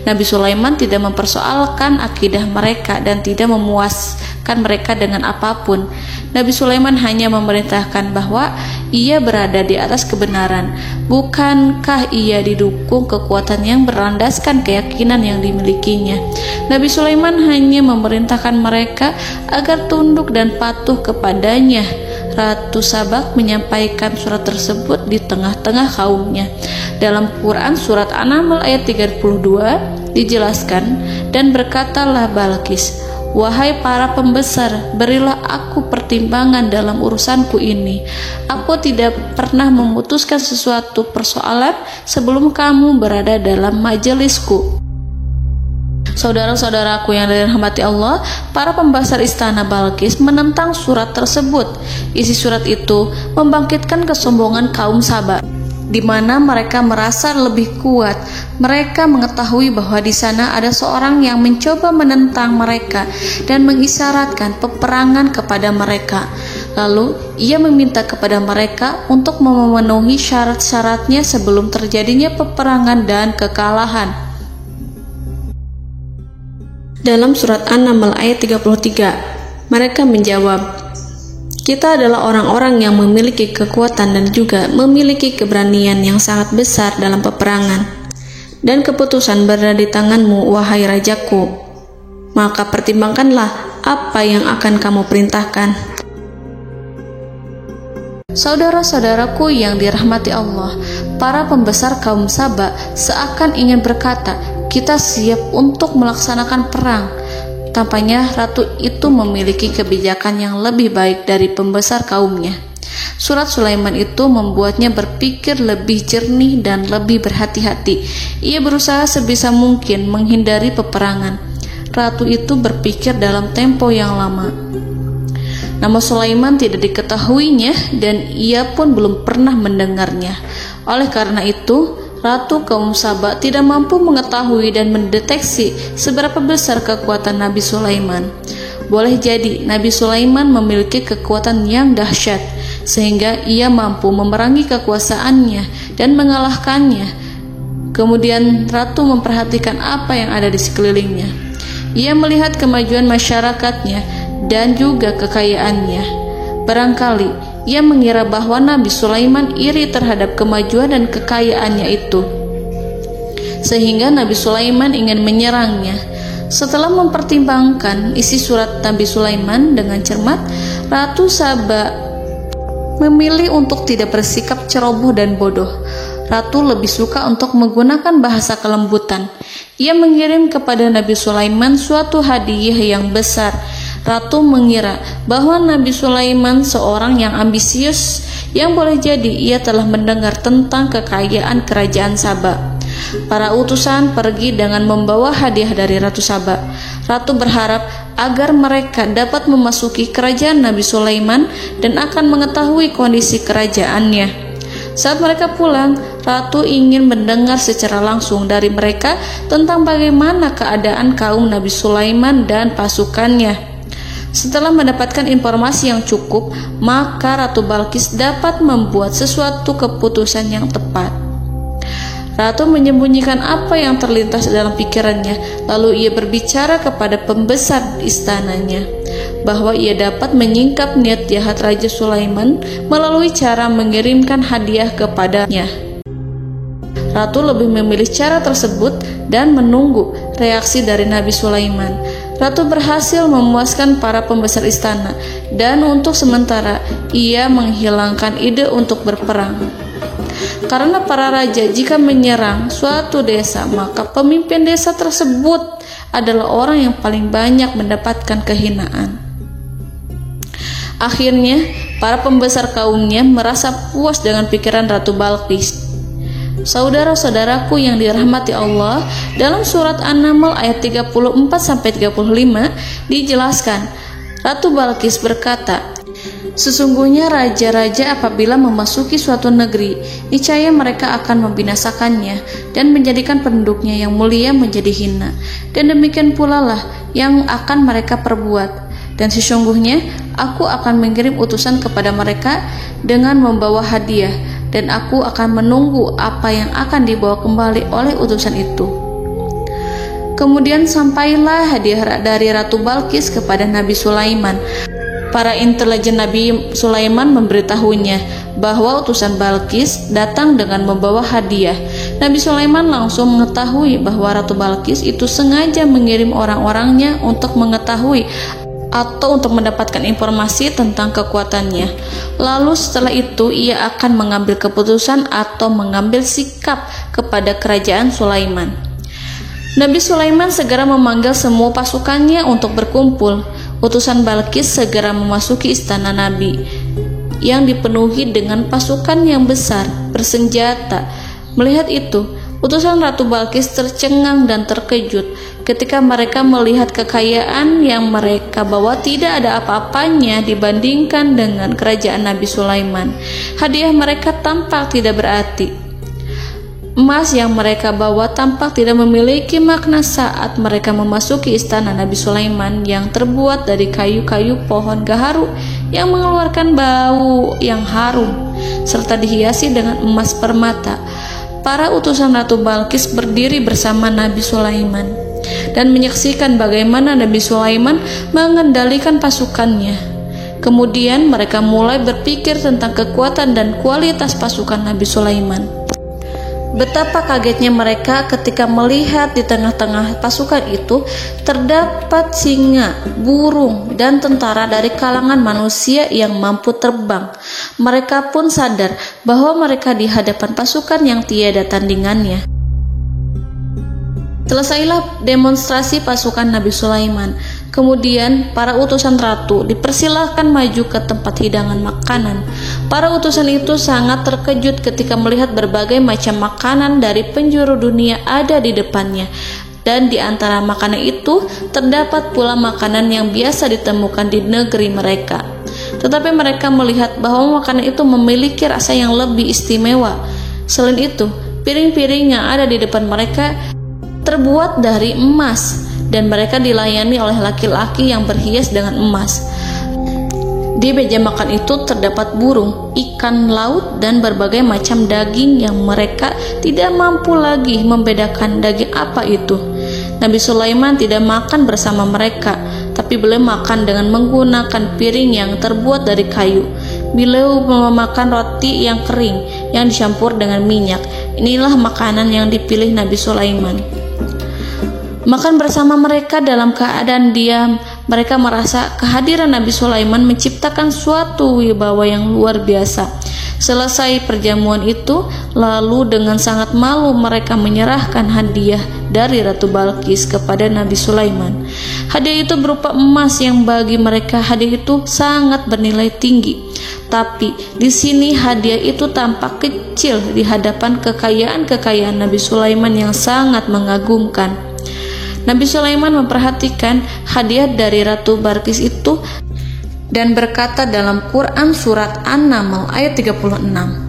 Nabi Sulaiman tidak mempersoalkan akidah mereka dan tidak memuaskan mereka dengan apapun. Nabi Sulaiman hanya memerintahkan bahwa ia berada di atas kebenaran. Bukankah ia didukung kekuatan yang berlandaskan keyakinan yang dimilikinya? Nabi Sulaiman hanya memerintahkan mereka agar tunduk dan patuh kepadanya. Ratu Sabak menyampaikan surat tersebut di tengah-tengah kaumnya. Dalam Quran surat An-Naml ayat 32 dijelaskan, "Dan berkatalah Balqis, wahai para pembesar, berilah aku pertimbangan dalam urusanku ini. Aku tidak pernah memutuskan sesuatu persoalan sebelum kamu berada dalam majelisku." Saudara-saudaraku yang dirahmati Allah, para pembesar istana Balqis menentang surat tersebut. Isi surat itu membangkitkan kesombongan kaum Sabak, di mana mereka merasa lebih kuat. Mereka mengetahui bahwa di sana ada seorang yang mencoba menentang mereka dan mengisyaratkan peperangan kepada mereka. Lalu ia meminta kepada mereka untuk memenuhi syarat-syaratnya sebelum terjadinya peperangan dan kekalahan. Dalam surat An-Naml ayat 33, mereka menjawab, "Kita adalah orang-orang yang memiliki kekuatan dan juga memiliki keberanian yang sangat besar dalam peperangan. Dan keputusan berada di tanganmu, wahai rajaku. Maka pertimbangkanlah apa yang akan kamu perintahkan." Saudara-saudaraku yang dirahmati Allah, para pembesar kaum Sabak seakan ingin berkata, "Kita siap untuk melaksanakan perang." Tampaknya ratu itu memiliki kebijakan yang lebih baik dari pembesar kaumnya. Surat Sulaiman itu membuatnya berpikir lebih jernih dan lebih berhati-hati. Ia berusaha sebisa mungkin menghindari peperangan. Ratu itu berpikir dalam tempo yang lama. Nama Sulaiman tidak diketahuinya dan ia pun belum pernah mendengarnya. Oleh karena itu, Ratu kaum Sabak tidak mampu mengetahui dan mendeteksi seberapa besar kekuatan Nabi Sulaiman. boleh jadi Nabi Sulaiman memiliki kekuatan yang dahsyat, sehingga ia mampu memerangi kekuasaannya dan mengalahkannya. Kemudian ratu memperhatikan apa yang ada di sekelilingnya. Ia melihat kemajuan masyarakatnya dan juga kekayaannya. Barangkali ia mengira bahwa Nabi Sulaiman iri terhadap kemajuan dan kekayaannya itu, sehingga Nabi Sulaiman ingin menyerangnya. Setelah mempertimbangkan isi surat Nabi Sulaiman dengan cermat, Ratu Saba memilih untuk tidak bersikap ceroboh dan bodoh. Ratu lebih suka untuk menggunakan bahasa kelembutan. Ia mengirim kepada Nabi Sulaiman suatu hadiah yang besar. Ratu mengira bahwa Nabi Sulaiman seorang yang ambisius, yang boleh jadi ia telah mendengar tentang kekayaan kerajaan Saba. Para utusan pergi dengan membawa hadiah dari Ratu Saba. Ratu berharap agar mereka dapat memasuki kerajaan Nabi Sulaiman dan akan mengetahui kondisi kerajaannya. Saat mereka pulang, Ratu ingin mendengar secara langsung dari mereka tentang bagaimana keadaan kaum Nabi Sulaiman dan pasukannya. Setelah mendapatkan informasi yang cukup, maka Ratu Balqis dapat membuat sesuatu keputusan yang tepat. Ratu menyembunyikan apa yang terlintas dalam pikirannya, lalu ia berbicara kepada pembesar istananya bahwa ia dapat menyingkap niat jahat Raja Sulaiman melalui cara mengirimkan hadiah kepadanya. Ratu lebih memilih cara tersebut dan menunggu reaksi dari Nabi Sulaiman. Ratu berhasil memuaskan para pembesar istana, dan untuk sementara ia menghilangkan ide untuk berperang. Karena para raja jika menyerang suatu desa, maka pemimpin desa tersebut adalah orang yang paling banyak mendapatkan kehinaan. Akhirnya, para pembesar kaumnya merasa puas dengan pikiran Ratu Balqis. Saudara-saudaraku yang dirahmati Allah, dalam surat An-Naml ayat 34-35 dijelaskan, Ratu Balqis berkata, "Sesungguhnya raja-raja apabila memasuki suatu negeri, niscaya mereka akan membinasakannya dan menjadikan penduduknya yang mulia menjadi hina. Dan demikian pula lah yang akan mereka perbuat. Dan sesungguhnya aku akan mengirim utusan kepada mereka dengan membawa hadiah, dan aku akan menunggu apa yang akan dibawa kembali oleh utusan itu." Kemudian sampailah hadiah dari Ratu Balqis kepada Nabi Sulaiman. Para intelijen Nabi Sulaiman memberitahunya bahwa utusan Balqis datang dengan membawa hadiah. Nabi Sulaiman langsung mengetahui bahwa Ratu Balqis itu sengaja mengirim orang-orangnya untuk mengetahui atau untuk mendapatkan informasi tentang kekuatannya. Lalu setelah itu ia akan mengambil keputusan atau mengambil sikap kepada kerajaan Sulaiman. Nabi Sulaiman segera memanggil semua pasukannya untuk berkumpul. Utusan Balqis segera memasuki istana Nabi yang dipenuhi dengan pasukan yang besar, bersenjata. Melihat itu, utusan Ratu Balqis tercengang dan terkejut ketika mereka melihat kekayaan yang mereka bawa tidak ada apa-apanya dibandingkan dengan kerajaan Nabi Sulaiman. Hadiah mereka tampak tidak berarti. Emas yang mereka bawa tampak tidak memiliki makna saat mereka memasuki istana Nabi Sulaiman yang terbuat dari kayu-kayu pohon gaharu yang mengeluarkan bau yang harum serta dihiasi dengan emas permata. Para utusan Ratu Balqis berdiri bersama Nabi Sulaiman dan menyaksikan bagaimana Nabi Sulaiman mengendalikan pasukannya. Kemudian mereka mulai berpikir tentang kekuatan dan kualitas pasukan Nabi Sulaiman. Betapa kagetnya mereka ketika melihat di tengah-tengah pasukan itu terdapat singa, burung, dan tentara dari kalangan manusia yang mampu terbang. Mereka pun sadar bahwa mereka di hadapan pasukan yang tiada tandingannya. Selesailah demonstrasi pasukan Nabi Sulaiman. Kemudian para utusan ratu dipersilahkan maju ke tempat hidangan makanan. Para utusan itu sangat terkejut ketika melihat berbagai macam makanan dari penjuru dunia ada di depannya. Dan di antara makanan itu terdapat pula makanan yang biasa ditemukan di negeri mereka. Tetapi mereka melihat bahwa makanan itu memiliki rasa yang lebih istimewa. Selain itu, piring-piring yang ada di depan mereka terbuat dari emas dan mereka dilayani oleh laki-laki yang berhias dengan emas. Di meja makan itu terdapat burung, ikan laut, dan berbagai macam daging yang mereka tidak mampu lagi membedakan daging apa itu. Nabi Sulaiman tidak makan bersama mereka, tapi beliau makan dengan menggunakan piring yang terbuat dari kayu. Beliau memakan roti yang kering yang dicampur dengan minyak. Inilah makanan yang dipilih Nabi Sulaiman. Makan bersama mereka dalam keadaan diam, mereka merasa kehadiran Nabi Sulaiman menciptakan suatu wibawa yang luar biasa. Selesai perjamuan itu, lalu dengan sangat malu mereka menyerahkan hadiah dari Ratu Balqis kepada Nabi Sulaiman. Hadiah itu berupa emas yang bagi mereka hadiah itu sangat bernilai tinggi. Tapi di sini hadiah itu tampak kecil di hadapan kekayaan-kekayaan Nabi Sulaiman yang sangat mengagumkan. Nabi Sulaiman memperhatikan hadiah dari Ratu Balqis itu dan berkata dalam Quran surat An-Naml ayat 36,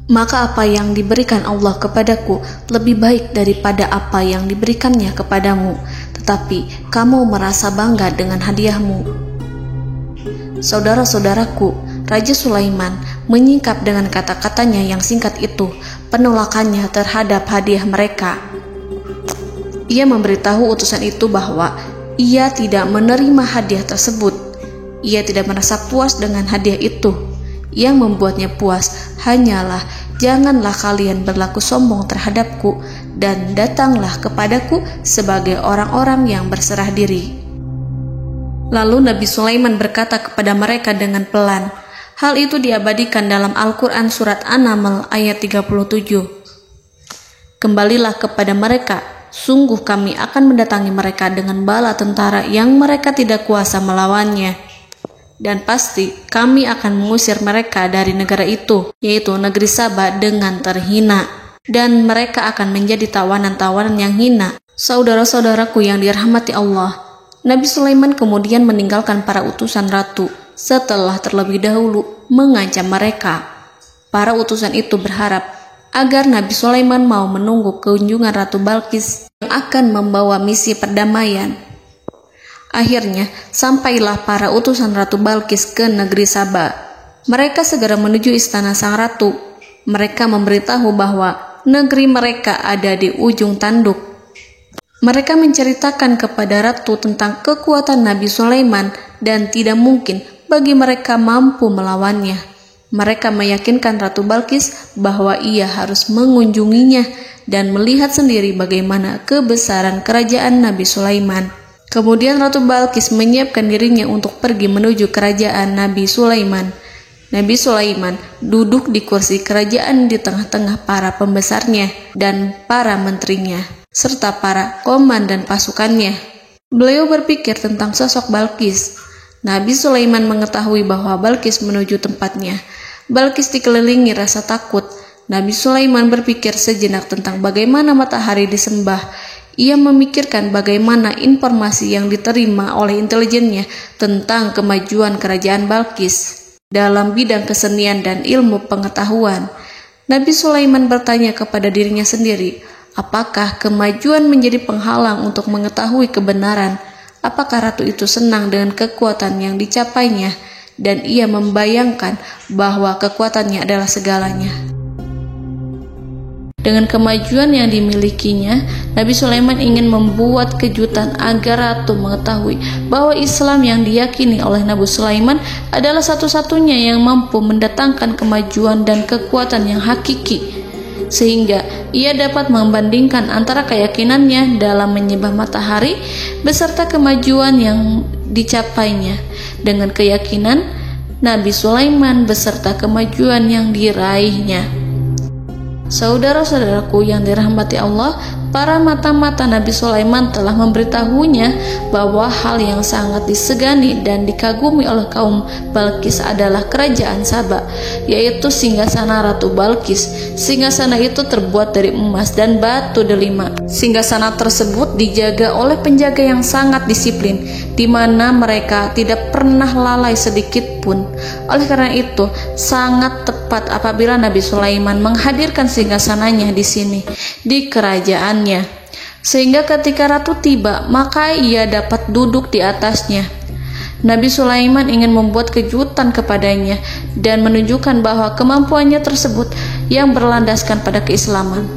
"Maka apa yang diberikan Allah kepadaku lebih baik daripada apa yang diberikannya kepadamu, tetapi kamu merasa bangga dengan hadiahmu." Saudara-saudaraku, Raja Sulaiman menyingkap dengan kata-katanya yang singkat itu penolakannya terhadap hadiah mereka. Ia memberitahu utusan itu bahwa ia tidak menerima hadiah tersebut. Ia tidak merasa puas dengan hadiah itu. Yang membuatnya puas hanyalah, "Janganlah kalian berlaku sombong terhadapku dan datanglah kepadaku sebagai orang-orang yang berserah diri." Lalu Nabi Sulaiman berkata kepada mereka dengan pelan. Hal itu diabadikan dalam Al-Quran surat An-Naml ayat 37. "Kembalilah kepada mereka. Sungguh kami akan mendatangi mereka dengan bala tentara yang mereka tidak kuasa melawannya. Dan pasti kami akan mengusir mereka dari negara itu, yaitu negeri Saba, dengan terhina. Dan mereka akan menjadi tawanan-tawanan yang hina." Saudara-saudaraku yang dirahmati Allah, Nabi Sulaiman kemudian meninggalkan para utusan ratu setelah terlebih dahulu mengancam mereka. Para utusan itu berharap agar Nabi Sulaiman mau menunggu kunjungan Ratu Balqis yang akan membawa misi perdamaian. Akhirnya, sampailah para utusan Ratu Balqis ke negeri Saba. Mereka segera menuju istana sang ratu. Mereka memberitahu bahwa negeri mereka ada di ujung tanduk. Mereka menceritakan kepada ratu tentang kekuatan Nabi Sulaiman dan tidak mungkin bagi mereka mampu melawannya. Mereka meyakinkan Ratu Balqis bahwa ia harus mengunjunginya dan melihat sendiri bagaimana kebesaran kerajaan Nabi Sulaiman. Kemudian Ratu Balqis menyiapkan dirinya untuk pergi menuju kerajaan Nabi Sulaiman. Nabi Sulaiman duduk di kursi kerajaan di tengah-tengah para pembesarnya dan para menterinya, serta para komandan pasukannya. Beliau berpikir tentang sosok Balqis. Nabi Sulaiman mengetahui bahwa Balqis menuju tempatnya. Balqis dikelilingi rasa takut. Nabi Sulaiman berpikir sejenak tentang bagaimana matahari disembah. Ia memikirkan bagaimana informasi yang diterima oleh intelijennya tentang kemajuan kerajaan Balqis dalam bidang kesenian dan ilmu pengetahuan. Nabi Sulaiman bertanya kepada dirinya sendiri, apakah kemajuan menjadi penghalang untuk mengetahui kebenaran? Apakah ratu itu senang dengan kekuatan yang dicapainya? Dan ia membayangkan bahwa kekuatannya adalah segalanya. Dengan kemajuan yang dimilikinya, Nabi Sulaiman ingin membuat kejutan agar ratu mengetahui bahwa Islam yang diyakini oleh Nabi Sulaiman adalah satu-satunya yang mampu mendatangkan kemajuan dan kekuatan yang hakiki, sehingga ia dapat membandingkan antara keyakinannya dalam menyembah matahari beserta kemajuan yang dicapainya dengan keyakinan Nabi Sulaiman beserta kemajuan yang diraihnya. Saudara-saudaraku yang dirahmati Allah, para mata-mata Nabi Sulaiman telah memberitahunya bahwa hal yang sangat disegani dan dikagumi oleh kaum Balqis adalah kerajaan Saba, yaitu singgasana Ratu Balqis. Singgasana itu terbuat dari emas dan batu delima. Singgasana tersebut dijaga oleh penjaga yang sangat disiplin, di mana mereka tidak pernah lalai sedikit pun. Oleh karena itu, sangat tepat apabila Nabi Sulaiman menghadirkan singgasananya di sini, di kerajaannya. sehingga ketika ratu tiba, maka ia dapat duduk di atasnya. Nabi Sulaiman ingin membuat kejutan kepadanya dan menunjukkan bahwa kemampuannya tersebut yang berlandaskan pada keislaman.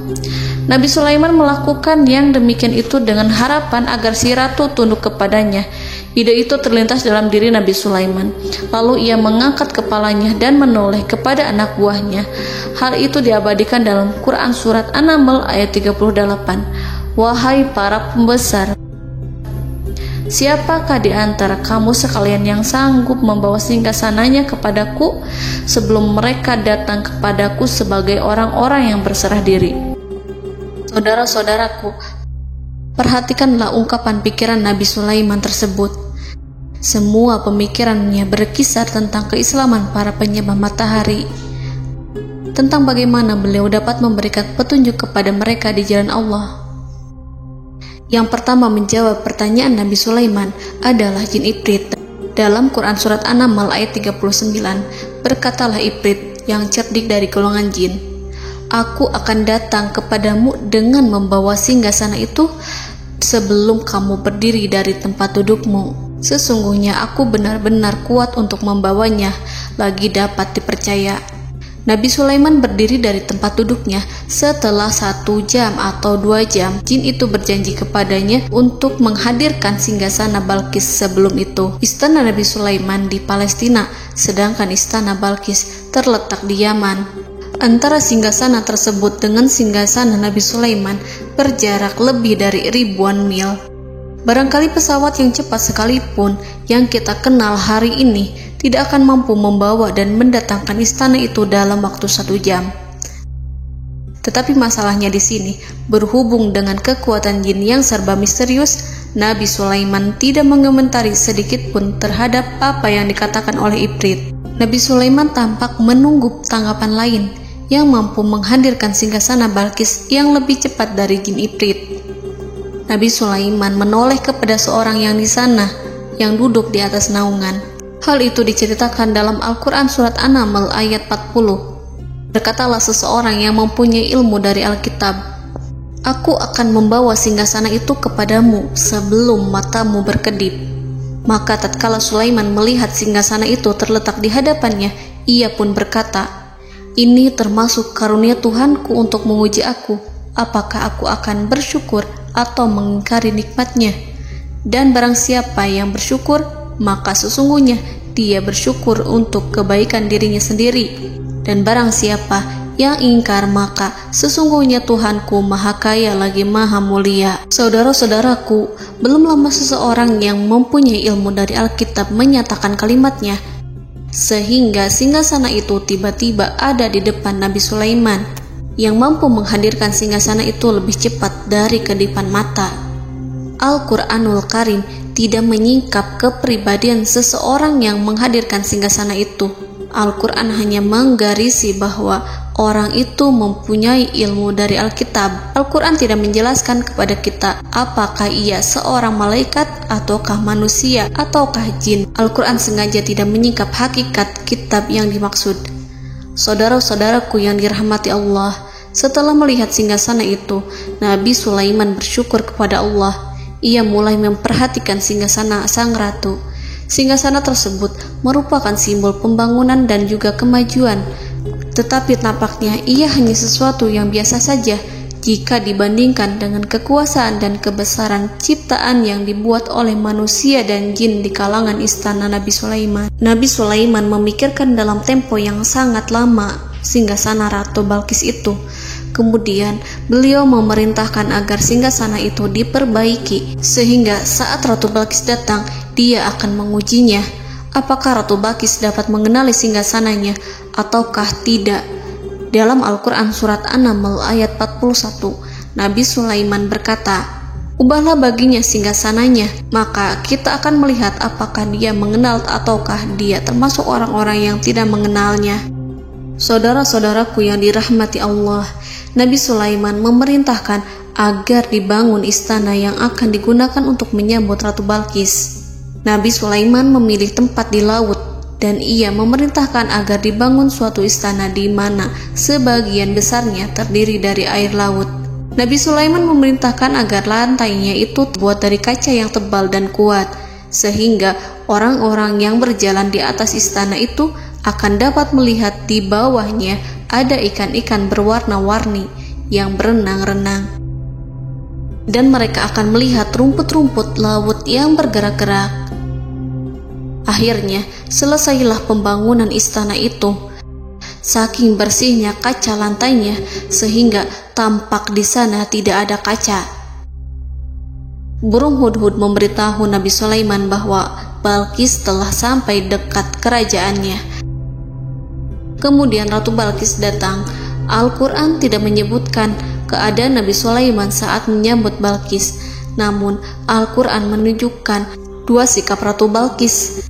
Nabi Sulaiman melakukan yang demikian itu dengan harapan agar si ratu tunduk kepadanya. Ide itu terlintas dalam diri Nabi Sulaiman. Lalu ia mengangkat kepalanya dan menoleh kepada anak buahnya. Hal itu diabadikan dalam Quran Surat An-Naml ayat 38. Wahai para pembesar, siapakah di antara kamu sekalian yang sanggup membawa singgasananya kepadaku sebelum mereka datang kepadaku sebagai orang-orang yang berserah diri? Saudara-saudaraku, perhatikanlah ungkapan pikiran Nabi Sulaiman tersebut. Semua pemikirannya berkisar tentang keislaman para penyembah matahari, tentang bagaimana beliau dapat memberikan petunjuk kepada mereka di jalan Allah. Yang pertama menjawab pertanyaan Nabi Sulaiman adalah jin Ifrit. Dalam Quran Surat An-Naml ayat 39, berkatalah Ifrit yang cerdik dari golongan jin, "Aku akan datang kepadamu dengan membawa singgasana itu sebelum kamu berdiri dari tempat dudukmu. Sesungguhnya aku benar-benar kuat untuk membawanya, lagi dapat dipercaya." Nabi Sulaiman berdiri dari tempat duduknya. Setelah 1 jam atau 2 jam, jin itu berjanji kepadanya untuk menghadirkan singgasana Balkis. Sebelum itu, istana Nabi Sulaiman di Palestina, sedangkan istana Balkis terletak di Yaman. Antara singgasana tersebut dengan singgasana Nabi Sulaiman berjarak lebih dari ribuan mil. Barangkali pesawat yang cepat sekalipun yang kita kenal hari ini tidak akan mampu membawa dan mendatangkan istana itu dalam waktu 1 jam. Tetapi masalahnya di sini, berhubung dengan kekuatan jin yang serba misterius, Nabi Sulaiman tidak mengomentari sedikit pun terhadap apa yang dikatakan oleh Ifrit. Nabi Sulaiman tampak menunggu tanggapan lain yang mampu menghadirkan singgasana Balkis yang lebih cepat dari jin Ifrit. Nabi Sulaiman menoleh kepada seorang yang di sana, yang duduk di atas naungan. Hal itu diceritakan dalam Al-Quran Surat An-Naml ayat 40. Berkatalah seseorang yang mempunyai ilmu dari Alkitab, "Aku akan membawa singgasana itu kepadamu sebelum matamu berkedip." Maka tatkala Sulaiman melihat singgasana itu terletak di hadapannya, ia pun berkata, "Ini termasuk karunia Tuhanku untuk menguji aku, apakah aku akan bersyukur atau mengingkari nikmatnya? Dan barang siapa yang bersyukur, maka sesungguhnya dia bersyukur untuk kebaikan dirinya sendiri. Dan barang siapa yang ingkar, maka sesungguhnya Tuhanku Maha Kaya lagi Maha Mulia." Saudara-saudaraku, belum lama seseorang yang mempunyai ilmu dari Alkitab menyatakan kalimatnya, sehingga singgasana itu tiba-tiba ada di depan Nabi Sulaiman, yang mampu menghadirkan singgasana itu lebih cepat dari kedipan mata. Al-Quranul Karim tidak menyingkap kepribadian seseorang yang menghadirkan singgasana itu. Al-Quran hanya menggarisi bahwa orang itu mempunyai ilmu dari Alkitab. Al-Quran tidak menjelaskan kepada kita apakah ia seorang malaikat, ataukah manusia, ataukah jin. Al-Quran sengaja tidak menyingkap hakikat kitab yang dimaksud. Saudara-saudaraku yang dirahmati Allah, setelah melihat singgasana itu, Nabi Sulaiman bersyukur kepada Allah. Ia mulai memperhatikan singgasana sang ratu. Singgasana tersebut merupakan simbol pembangunan dan juga kemajuan. Tetapi tampaknya ia hanya sesuatu yang biasa saja jika dibandingkan dengan kekuasaan dan kebesaran ciptaan yang dibuat oleh manusia dan jin di kalangan istana Nabi Sulaiman. Nabi Sulaiman memikirkan dalam tempo yang sangat lama singgasana Ratu Balkis itu. Kemudian beliau memerintahkan agar singgasana itu diperbaiki, sehingga saat Ratu Balkis datang, dia akan mengujinya. Apakah Ratu Balkis dapat mengenali singgasananya ataukah tidak? Dalam Al-Quran Surat An-Naml ayat 41, Nabi Sulaiman berkata, "Ubahlah baginya singgasananya, maka kita akan melihat apakah dia mengenal ataukah dia termasuk orang-orang yang tidak mengenalnya." Saudara-saudaraku yang dirahmati Allah, Nabi Sulaiman memerintahkan agar dibangun istana yang akan digunakan untuk menyambut Ratu Balkis. Nabi Sulaiman memilih tempat di laut, dan ia memerintahkan agar dibangun suatu istana di mana sebagian besarnya terdiri dari air laut. Nabi Sulaiman memerintahkan agar lantainya itu terbuat dari kaca yang tebal dan kuat, sehingga orang-orang yang berjalan di atas istana itu akan dapat melihat di bawahnya ada ikan-ikan berwarna-warni yang berenang-renang. Dan mereka akan melihat rumput-rumput laut yang bergerak-gerak. Akhirnya, selesailah pembangunan istana itu. Saking bersihnya kaca lantainya, sehingga tampak di sana tidak ada kaca. Burung hudhud memberitahu Nabi Sulaiman bahwa Balqis telah sampai dekat kerajaannya. Kemudian Ratu Balqis datang. Al-Quran tidak menyebutkan keadaan Nabi Sulaiman saat menyambut Balqis, namun Al-Quran menunjukkan dua sikap Ratu Balqis.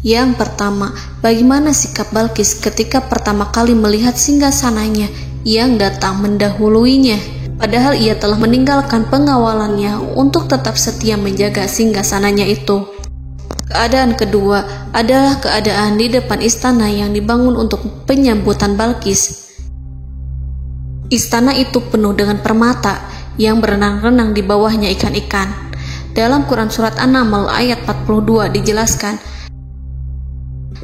Yang pertama, bagaimana sikap Balqis ketika pertama kali melihat singgasananya yang datang mendahuluinya, padahal ia telah meninggalkan pengawalannya untuk tetap setia menjaga singgasananya itu. Keadaan kedua adalah keadaan di depan istana yang dibangun untuk penyambutan Balqis. Istana itu penuh dengan permata yang berenang-renang di bawahnya ikan-ikan. Dalam Quran Surat An-Naml ayat 42 dijelaskan,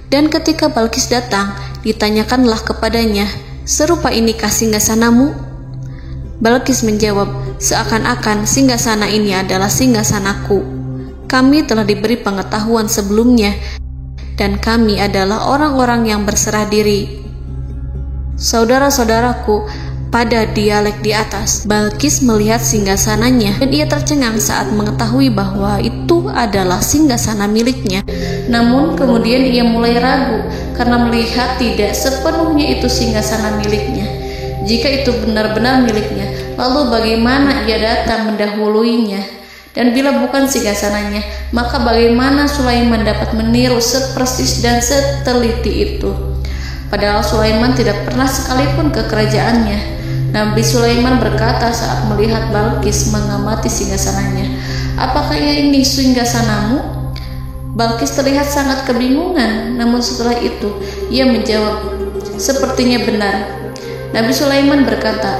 dan ketika Balqis datang, ditanyakanlah kepadanya, serupa inikah singgasanamu? Balqis menjawab, seakan-akan singgasana ini adalah singgasanaku. Kami telah diberi pengetahuan sebelumnya, dan kami adalah orang-orang yang berserah diri. Saudara-saudaraku, pada dialek di atas, Balqis melihat singgasananya dan ia tercengang saat mengetahui bahwa itu adalah singgasana miliknya. Namun kemudian ia mulai ragu karena melihat tidak sepenuhnya itu singgasana miliknya. Jika itu benar-benar miliknya, lalu bagaimana ia datang mendahuluinya? Dan bila bukan singgasananya, maka bagaimana Sulaiman dapat meniru sepersis dan seteliti itu? Padahal Sulaiman tidak pernah sekalipun ke kerajaannya. Nabi Sulaiman berkata saat melihat Balqis mengamati singgasananya, apakah ini singgasanamu? Balqis terlihat sangat kebingungan, namun setelah itu ia menjawab, sepertinya benar. Nabi Sulaiman berkata,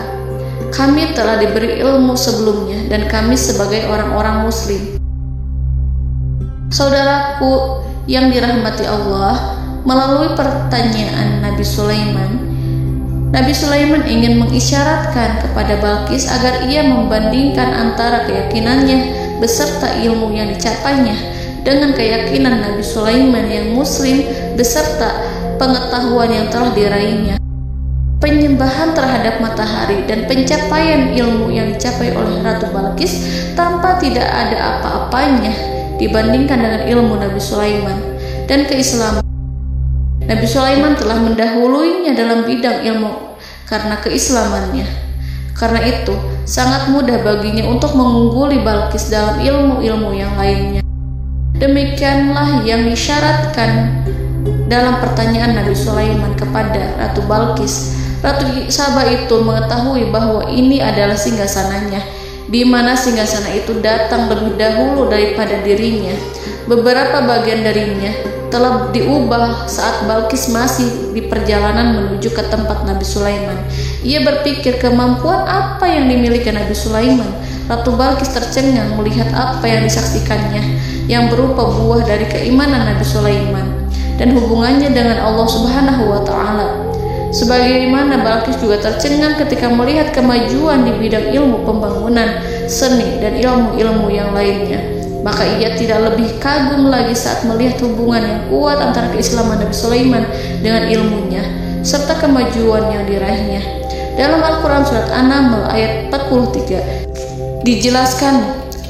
kami telah diberi ilmu sebelumnya dan kami sebagai orang-orang muslim. Saudaraku yang dirahmati Allah, melalui pertanyaan Nabi Sulaiman ingin mengisyaratkan kepada Balqis agar ia membandingkan antara keyakinannya beserta ilmu yang dicapainya dengan keyakinan Nabi Sulaiman yang muslim beserta pengetahuan yang telah diraihnya. Penyembahan terhadap matahari dan pencapaian ilmu yang dicapai oleh Ratu Balqis tanpa tidak ada apa-apanya dibandingkan dengan ilmu Nabi Sulaiman dan keislaman. Nabi Sulaiman telah mendahuluinya dalam bidang ilmu karena keislamannya. Karena itu, sangat mudah baginya untuk mengungguli Balqis dalam ilmu-ilmu yang lainnya. Demikianlah yang disyaratkan dalam pertanyaan Nabi Sulaiman kepada Ratu Balqis. Ratu Saba itu mengetahui bahwa ini adalah singgasananya, di mana singgasana itu datang lebih dahulu daripada dirinya. Beberapa bagian darinya telah diubah saat Balqis masih di perjalanan menuju ke tempat Nabi Sulaiman. Ia berpikir kemampuan apa yang dimiliki Nabi Sulaiman. Ratu Balqis tercengang melihat apa yang disaksikannya, yang berupa buah dari keimanan Nabi Sulaiman dan hubungannya dengan Allah Subhanahu wa Ta'ala. Sebagaimana Balqis juga tercengang ketika melihat kemajuan di bidang ilmu pembangunan, seni, dan ilmu-ilmu yang lainnya. Maka ia tidak lebih kagum lagi saat melihat hubungan yang kuat antara keislaman Nabi Sulaiman dengan ilmunya, serta kemajuan yang diraihnya. Dalam Al-Quran Surat An-Naml ayat 43 dijelaskan,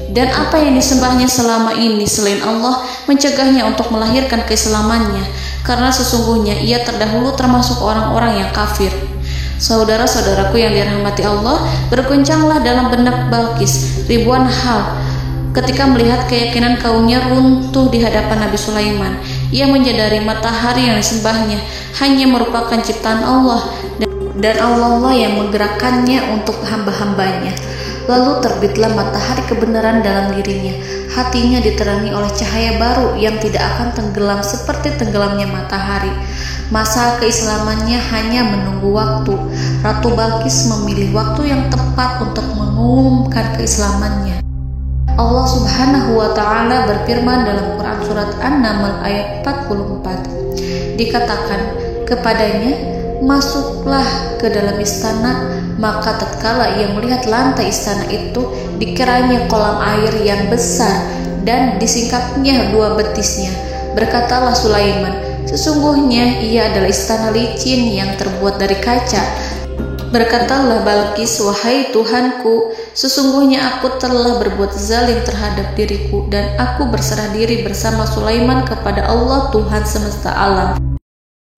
dan apa yang disembahnya selama ini selain Allah mencegahnya untuk melahirkan keislamannya, karena sesungguhnya ia terdahulu termasuk orang-orang yang kafir. Saudara-saudaraku yang dirahmati Allah, berguncanglah dalam benak Balqis ribuan hal ketika melihat keyakinan kaumnya runtuh di hadapan Nabi Sulaiman. Ia menyadari matahari yang disembahnya hanya merupakan ciptaan Allah, dan Allah lah yang menggerakkannya untuk hamba-hambanya. Lalu terbitlah matahari kebenaran dalam dirinya. Hatinya diterangi oleh cahaya baru yang tidak akan tenggelam seperti tenggelamnya matahari. Masa keislamannya hanya menunggu waktu. Ratu Balqis memilih waktu yang tepat untuk mengumumkan keislamannya. Allah Subhanahu wa Ta'ala berfirman dalam Quran Surat An-Naml ayat 44. Dikatakan kepadanya, masuklah ke dalam istana. Maka tatkala ia melihat lantai istana itu, dikiranya kolam air yang besar dan disingkapnya 2 betisnya. Berkatalah Sulaiman, sesungguhnya ia adalah istana licin yang terbuat dari kaca. Berkatalah Balqis, wahai Tuhanku, sesungguhnya aku telah berbuat zalim terhadap diriku dan aku berserah diri bersama Sulaiman kepada Allah Tuhan semesta alam.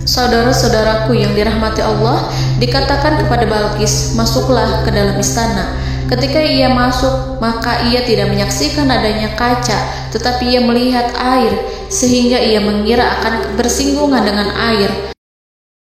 Saudara-saudaraku yang dirahmati Allah, dikatakan kepada Balqis, masuklah ke dalam istana. Ketika ia masuk, maka ia tidak menyaksikan adanya kaca, tetapi ia melihat air, sehingga ia mengira akan bersinggungan dengan air.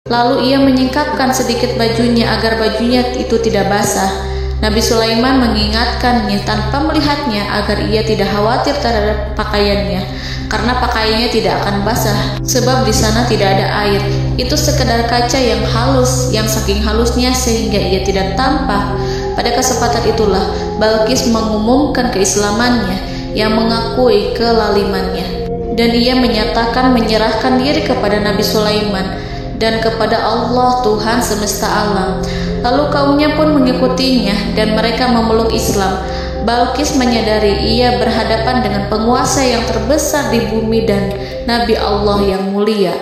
Lalu ia menyingkapkan sedikit bajunya agar bajunya itu tidak basah. Nabi Sulaiman mengingatkannya tanpa melihatnya agar ia tidak khawatir terhadap pakaiannya, karena pakaiannya tidak akan basah, sebab di sana tidak ada air. Itu sekedar kaca yang halus, yang saking halusnya sehingga ia tidak tampak. Pada kesempatan itulah Balqis mengumumkan keislamannya yang mengakui kelalimannya, dan ia menyatakan menyerahkan diri kepada Nabi Sulaiman dan kepada Allah Tuhan semesta alam. Lalu kaumnya pun mengikutinya dan mereka memeluk Islam. Balqis menyadari ia berhadapan dengan penguasa yang terbesar di bumi dan Nabi Allah yang mulia.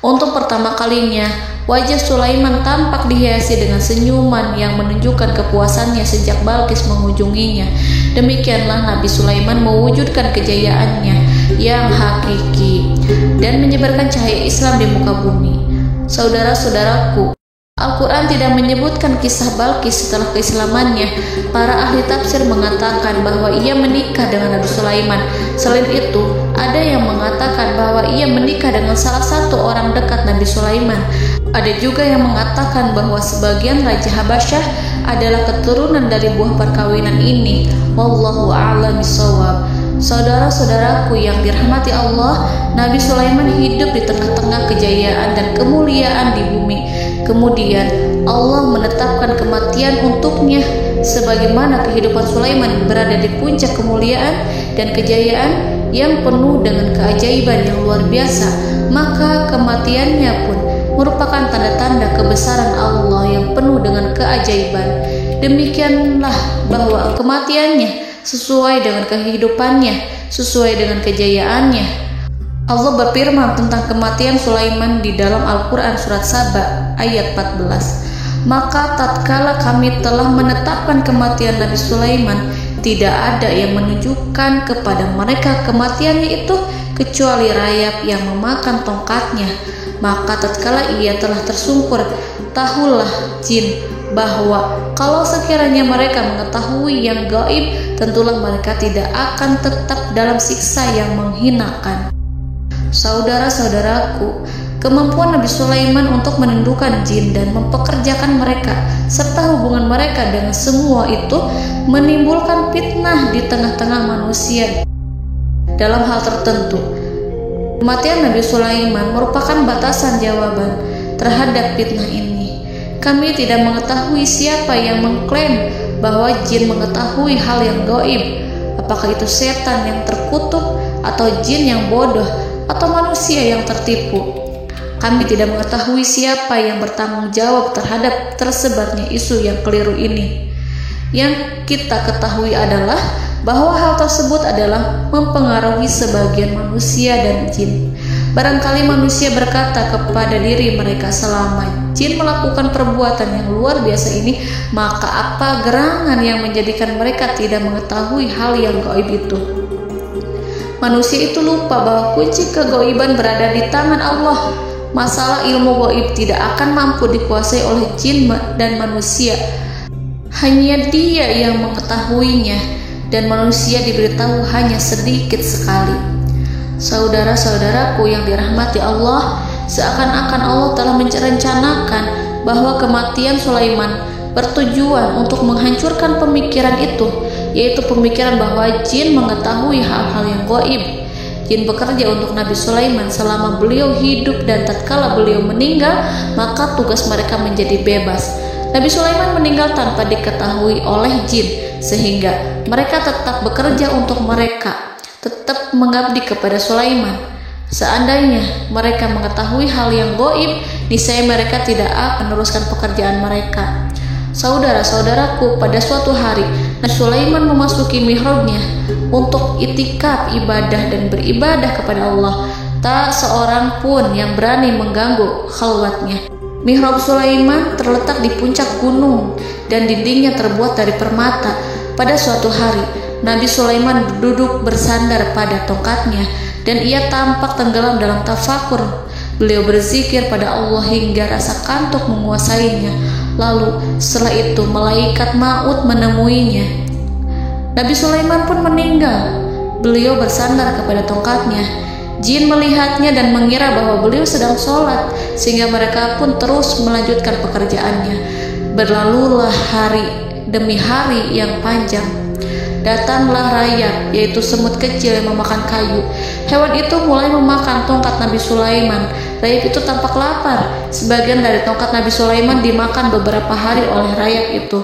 Untuk pertama kalinya, wajah Sulaiman tampak dihiasi dengan senyuman yang menunjukkan kepuasannya sejak Balqis mengunjunginya. Demikianlah Nabi Sulaiman mewujudkan kejayaannya yang hakiki dan menyebarkan cahaya Islam di muka bumi. Saudara-saudaraku, Al-Quran tidak menyebutkan kisah Balqis setelah keislamannya. Para ahli tafsir mengatakan bahwa ia menikah dengan Nabi Sulaiman. Selain itu, ada yang mengatakan bahwa ia menikah dengan salah satu orang dekat Nabi Sulaiman. Ada juga yang mengatakan bahwa sebagian Raja Habasyah adalah keturunan dari buah perkawinan ini. Wallahu a'lam bishawab. Saudara-saudaraku yang dirahmati Allah, Nabi Sulaiman hidup di tengah-tengah kejayaan dan kemuliaan di bumi. Kemudian Allah menetapkan kematian untuknya, sebagaimana kehidupan Sulaiman berada di puncak kemuliaan dan kejayaan yang penuh dengan keajaiban yang luar biasa. Maka kematiannya pun merupakan tanda-tanda kebesaran Allah yang penuh dengan keajaiban. Demikianlah bahwa kematiannya sesuai dengan kehidupannya, sesuai dengan kejayaannya. Allah berfirman tentang kematian Sulaiman di dalam Al-Quran Surat Saba ayat 14. Maka tatkala kami telah menetapkan kematian Nabi Sulaiman, tidak ada yang menunjukkan kepada mereka kematiannya itu kecuali rayap yang memakan tongkatnya. Maka tatkala ia telah tersungkur, tahulah jin bahwa kalau sekiranya mereka mengetahui yang gaib, tentulah mereka tidak akan tetap dalam siksa yang menghinakan. Saudara-saudaraku, kemampuan Nabi Sulaiman untuk menundukkan jin dan mempekerjakan mereka serta hubungan mereka dengan semua itu menimbulkan fitnah di tengah-tengah manusia. Dalam hal tertentu, kematian Nabi Sulaiman merupakan batasan jawaban terhadap fitnah ini. Kami tidak mengetahui siapa yang mengklaim bahwa jin mengetahui hal yang gaib. Apakah itu setan yang terkutuk, atau jin yang bodoh, atau manusia yang tertipu? Kami tidak mengetahui siapa yang bertanggung jawab terhadap tersebarnya isu yang keliru ini. Yang kita ketahui adalah bahwa hal tersebut adalah mempengaruhi sebagian manusia dan jin. Barangkali manusia berkata kepada diri mereka, selama jin melakukan perbuatan yang luar biasa ini, maka apa gerangan yang menjadikan mereka tidak mengetahui hal yang gaib itu? Manusia itu lupa bahwa kunci kegaiban berada di tangan Allah. Masalah ilmu gaib tidak akan mampu dikuasai oleh jin dan manusia. Hanya Dia yang mengetahuinya, dan manusia diberitahu hanya sedikit sekali. Saudara-saudaraku yang dirahmati Allah, seakan-akan Allah telah merencanakan bahwa kematian Sulaiman bertujuan untuk menghancurkan pemikiran itu, yaitu pemikiran bahwa jin mengetahui hal-hal yang gaib. Jin bekerja untuk Nabi Sulaiman selama beliau hidup, dan tatkala beliau meninggal, maka tugas mereka menjadi bebas. Nabi Sulaiman meninggal tanpa diketahui oleh jin, sehingga mereka tetap bekerja untuk mereka, tetap mengabdi kepada Sulaiman. Seandainya mereka mengetahui hal yang gaib, niscaya mereka tidak akan meneruskan pekerjaan mereka. Saudara-saudaraku, pada suatu hari Nabi Sulaiman memasuki mihrabnya untuk itikaf ibadah dan beribadah kepada Allah. Tak seorang pun yang berani mengganggu khalwatnya. Mihrab Sulaiman terletak di puncak gunung dan dindingnya terbuat dari permata. Pada suatu hari Nabi Sulaiman duduk bersandar pada tongkatnya dan ia tampak tenggelam dalam tafakur. Beliau berzikir pada Allah hingga rasa kantuk menguasainya. Lalu setelah itu malaikat maut menemuinya. Nabi Sulaiman pun meninggal. Beliau bersandar kepada tongkatnya. Jin melihatnya dan mengira bahwa beliau sedang sholat, sehingga mereka pun terus melanjutkan pekerjaannya. Berlalulah hari demi hari yang panjang. Datanglah rayap, yaitu semut kecil yang memakan kayu. Hewan itu mulai memakan tongkat Nabi Sulaiman. Rayap itu tampak lapar. Sebagian dari tongkat Nabi Sulaiman dimakan beberapa hari oleh rayap itu.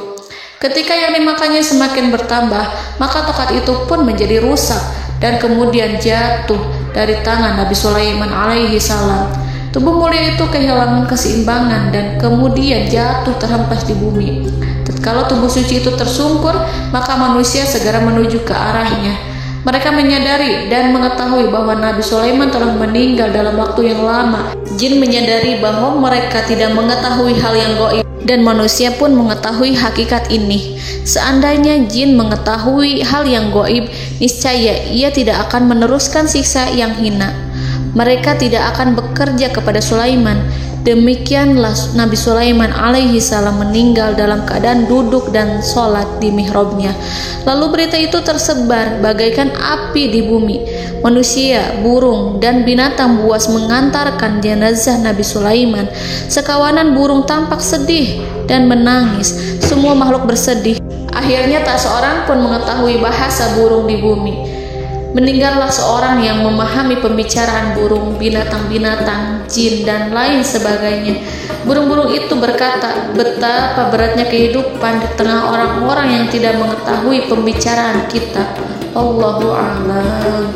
Ketika yang dimakannya semakin bertambah, maka tongkat itu pun menjadi rusak dan kemudian jatuh dari tangan Nabi Sulaiman alaihi salam. Tubuh mulia itu kehilangan keseimbangan dan kemudian jatuh terhempas di bumi. Tatkala tubuh suci itu tersungkur, maka manusia segera menuju ke arahnya. Mereka menyadari dan mengetahui bahwa Nabi Sulaiman telah meninggal dalam waktu yang lama. Jin menyadari bahwa mereka tidak mengetahui hal yang gaib, dan manusia pun mengetahui hakikat ini. Seandainya jin mengetahui hal yang gaib, niscaya ia tidak akan meneruskan siksa yang hina. Mereka tidak akan bekerja kepada Sulaiman. Demikianlah Nabi Sulaiman alaihi salam meninggal dalam keadaan duduk dan sholat di mihrabnya. Lalu berita itu tersebar bagaikan api di bumi. Manusia, burung, dan binatang buas mengantarkan jenazah Nabi Sulaiman. Sekawanan burung tampak sedih dan menangis. Semua makhluk bersedih. Akhirnya tak seorang pun mengetahui bahasa burung di bumi. Meninggallah seorang yang memahami pembicaraan burung, binatang-binatang, jin, dan lain sebagainya. Burung-burung itu berkata, betapa beratnya kehidupan di tengah orang-orang yang tidak mengetahui pembicaraan kita. Allahu a'lam.